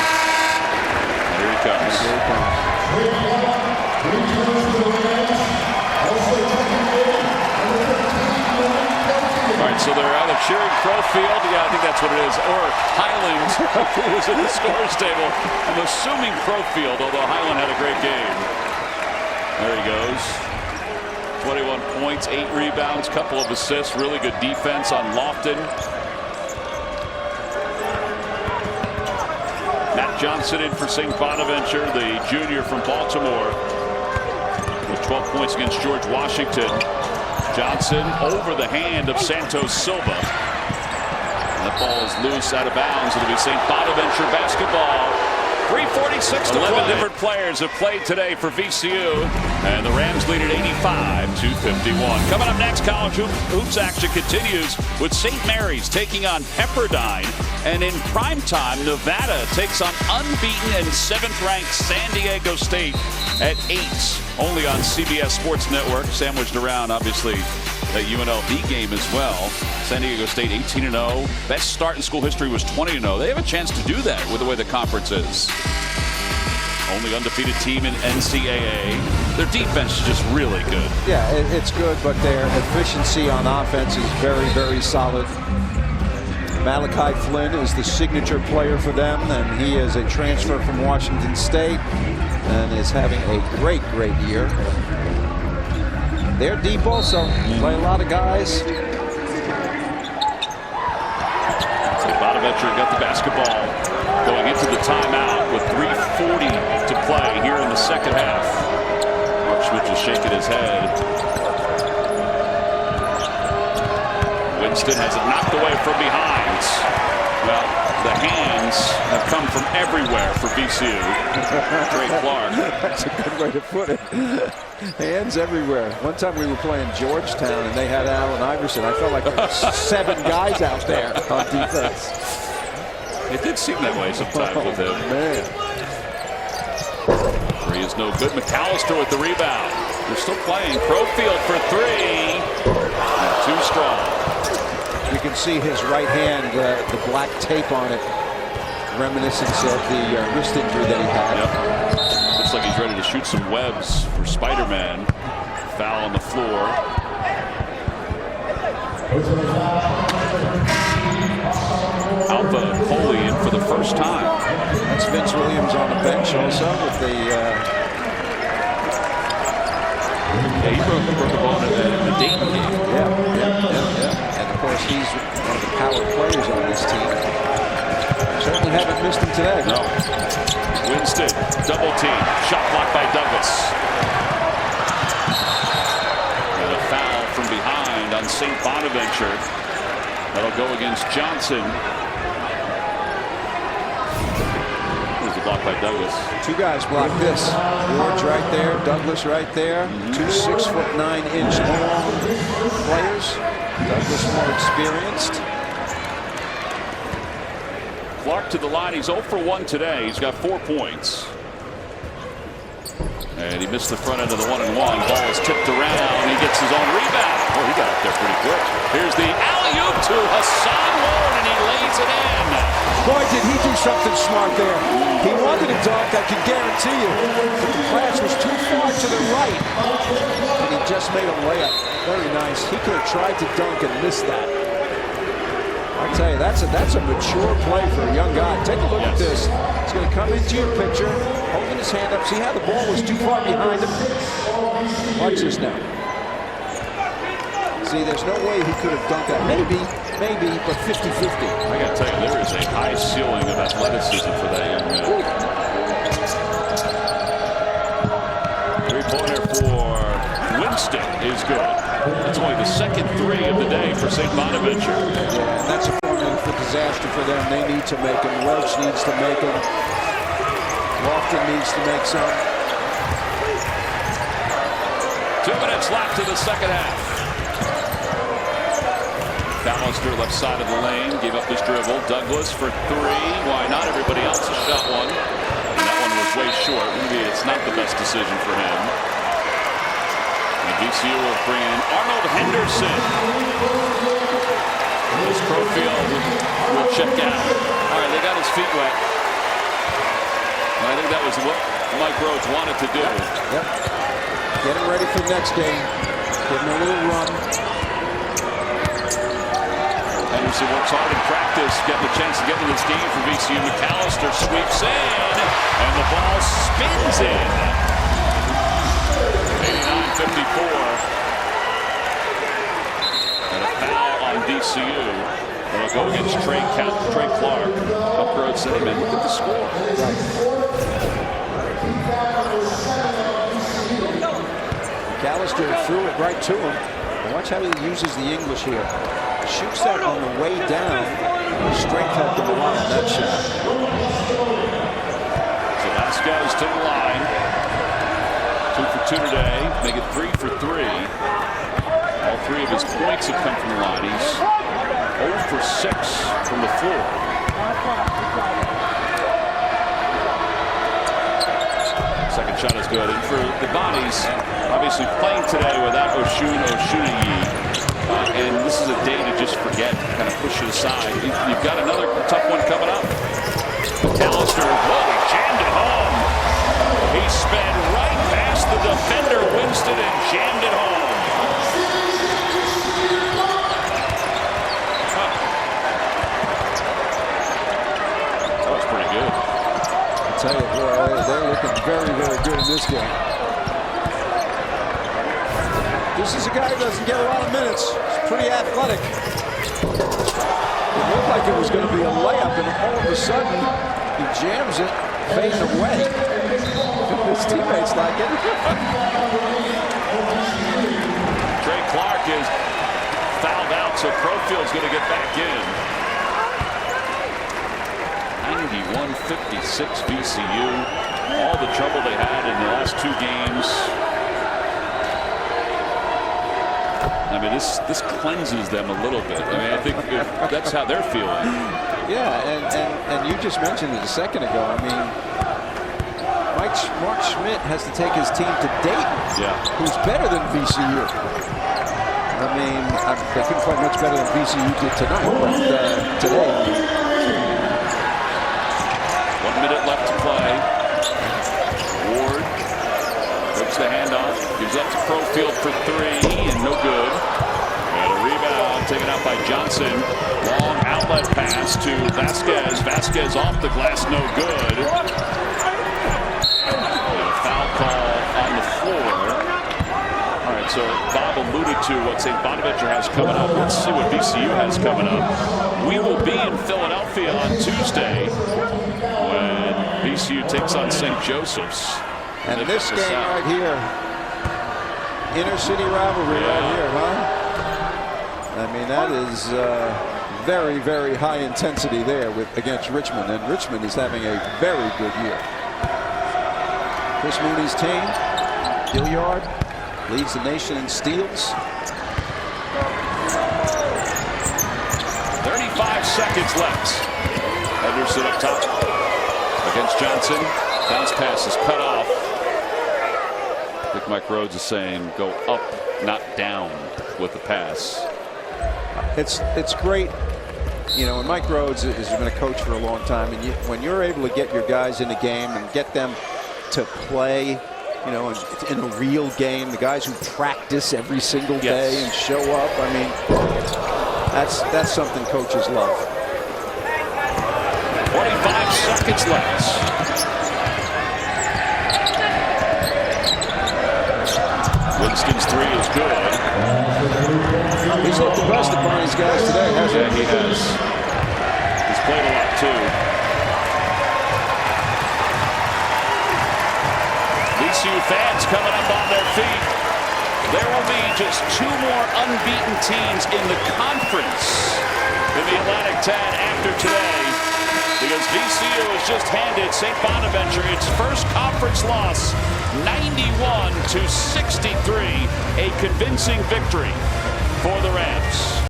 And here he comes. Here he comes. All right, so they're either cheering Crowfield, yeah, I think that's what it is, or Hyland, who was in the scores table. I'm assuming Crowfield, although Hyland had a great game. There he goes. 21 points, 8 rebounds, couple of assists, really good defense on Lofton. Matt Johnson in for Saint Bonaventure, the junior from Baltimore, with 12 points against George Washington. Johnson over the hand of Santos Silva. That ball is loose, out of bounds. It'll be Saint Bonaventure basketball. 3:46 to 11 different players have played today for VCU, and the Rams lead at 85-51. Coming up next, college hoops action continues with St. Mary's taking on Pepperdine, and in primetime, Nevada takes on unbeaten and 7th-ranked San Diego State at 8, only on CBS Sports Network, sandwiched around, obviously, that UNLV game as well. San Diego State 18-0. Best start in school history was 20-0. They have a chance to do that with the way the conference is. Only undefeated team in NCAA. Their defense is just really good. Yeah, it's good, but their efficiency on offense is very, very solid. Malachi Flynn is the signature player for them, and he is a transfer from Washington State and is having a great, great year. They're deep also. Play a lot of guys. Saint Bonaventure got the basketball going into the timeout with 3:40 to play here in the second half. Mark Schmidt is shaking his head. Winston has it knocked away from behind. Well, the hands have come from everywhere for VCU. Trey Clark. That's a good way to put it. Hands everywhere. One time we were playing Georgetown and they had Allen Iverson. I felt like there were 7 guys out there on defense. It did seem that way sometimes with him. Man. 3 is no good. McAllister with the rebound. They're still playing. Crowfield for 3. And too strong. You can see his right hand, the black tape on it, reminiscence of the wrist injury that he had. Yep. Looks like he's ready to shoot some webs for Spider-Man. Foul on the floor. Alpha Coley in for the first time. That's Vince Williams on the bench also with the... Yeah, he broke the ball in the Dayton game. Yeah. And of course, he's one of the power players on this team. Certainly haven't missed him today. No. Winston, double team. Shot blocked by Douglas. And a foul from behind on Saint Bonaventure. That'll go against Johnson. There's a block by Douglas. 2 guys blocked this. Ward's right there. Douglas right there. 2 6'9" long players. Douglas more experienced. Clark to the line. He's 0 for 1 today. He's got 4 points. And he missed the front end of the 1-and-1. Ball is tipped around. He gets his own rebound. Oh, he got up there pretty quick. Here's the alley-oop to Hassan Ward, and he lays it in. Boy, did he do something smart there. He wanted a dunk, I can guarantee you. But the class was too far to the right. And he just made a layup. Very nice. He could have tried to dunk and missed that. I'll tell you, that's a mature play for a young guy. Take a look at this. He's going to come into your picture, holding his hand up. See how the ball was too far behind him? Watch this now. See, there's no way he could have dunked that. Maybe, but 50-50. I got to tell you, there is a high ceiling of athleticism for that young man. 3-pointer for Winston is good. That's only the second 3 of the day for Saint Bonaventure. Yeah, and that's a formula for disaster for them. They need to make them. Welch needs to make them. Lofton needs to make some. 2 minutes left in the second half. McAllister left side of the lane, gave up his dribble. Douglas for 3. Why not? Everybody else has shot one. And that one was way short. Maybe it's not the best decision for him. And VCU will bring in Arnold Henderson. As Crowfield will check out. All right, they got his feet wet. And I think that was what Mike Rhodes wanted to do. Yep. Get him ready for the next game. Give him a little run. Henderson works hard in practice, getting a chance to get in this game for VCU. McAllister sweeps in, and the ball spins in. 89-54. VCU. They'll go against Trey Clark. Upgrade said, hey man, look at the score. McAllister threw it right to him. Watch how he uses the English here. Shoots that on the way down. Strength helped him a lot on that shot. So last guy's to the line. 2 for 2 today. Make it 3 for 3. All 3 of his points have come from the line. He's 0 for 6 from the floor. Second shot is good. And for the Bonnies, obviously playing today without Oshuniyi. And this is a day to just forget, kind of push it aside. You've got another tough one coming up. McAllister, whoa, he jammed it home. He sped right past the defender, Winston, and jammed it home. That was pretty good. I'll tell you, boy, they're looking very, very good in this game. This is a guy who doesn't get a lot of minutes. He's pretty athletic. It looked like it was going to be a layup, and all of a sudden, he jams it, fading away. His teammates like it. Trey Clark is fouled out, so Profield's going to get back in. 91-56 VCU. All the trouble they had in the last 2 games. I mean, this cleanses them a little bit. I mean, I think that's how they're feeling. Yeah, and you just mentioned it a second ago. I mean, Mark Schmidt has to take his team to Dayton, who's better than VCU. I mean, they couldn't play much better than VCU did tonight, but today. 1 minute left to play. Ward takes the handoff, gives up to Profield for 3, and no good. And a rebound taken out by Johnson. Long outlet pass to Vasquez. Vasquez off the glass, no good. And a foul call on the floor. All right, so Bob alluded to what Saint Bonaventure has coming up. Let's see what VCU has coming up. We will be in Philadelphia on Tuesday when VCU takes on St. Joseph's. And this game right here, inner city rivalry right here, huh? I mean, that is very, very high intensity there against Richmond, and Richmond is having a very good year. Chris Mooney's team, Gilliard, leads the nation in steals. 35 seconds left. Henderson up top against Johnson. Bounce pass is cut off. I think Mike Rhodes is saying go up, not down with the pass. It's great, you know, and Mike Rhodes has been a coach for a long time, and when you're able to get your guys in the game and get them to play, you know, in a real game, the guys who practice every single day and show up, I mean, that's something coaches love. 45 seconds left. Winston's 3 is good. He's looked the best of Barney's guys today, hasn't he? Yeah, he has. He's played a lot, too. VCU fans coming up on their feet. There will be just 2 more unbeaten teams in the conference in the Atlantic 10 after today, because VCU has just handed Saint Bonaventure its first conference loss, 91-63, a convincing victory for the Rams.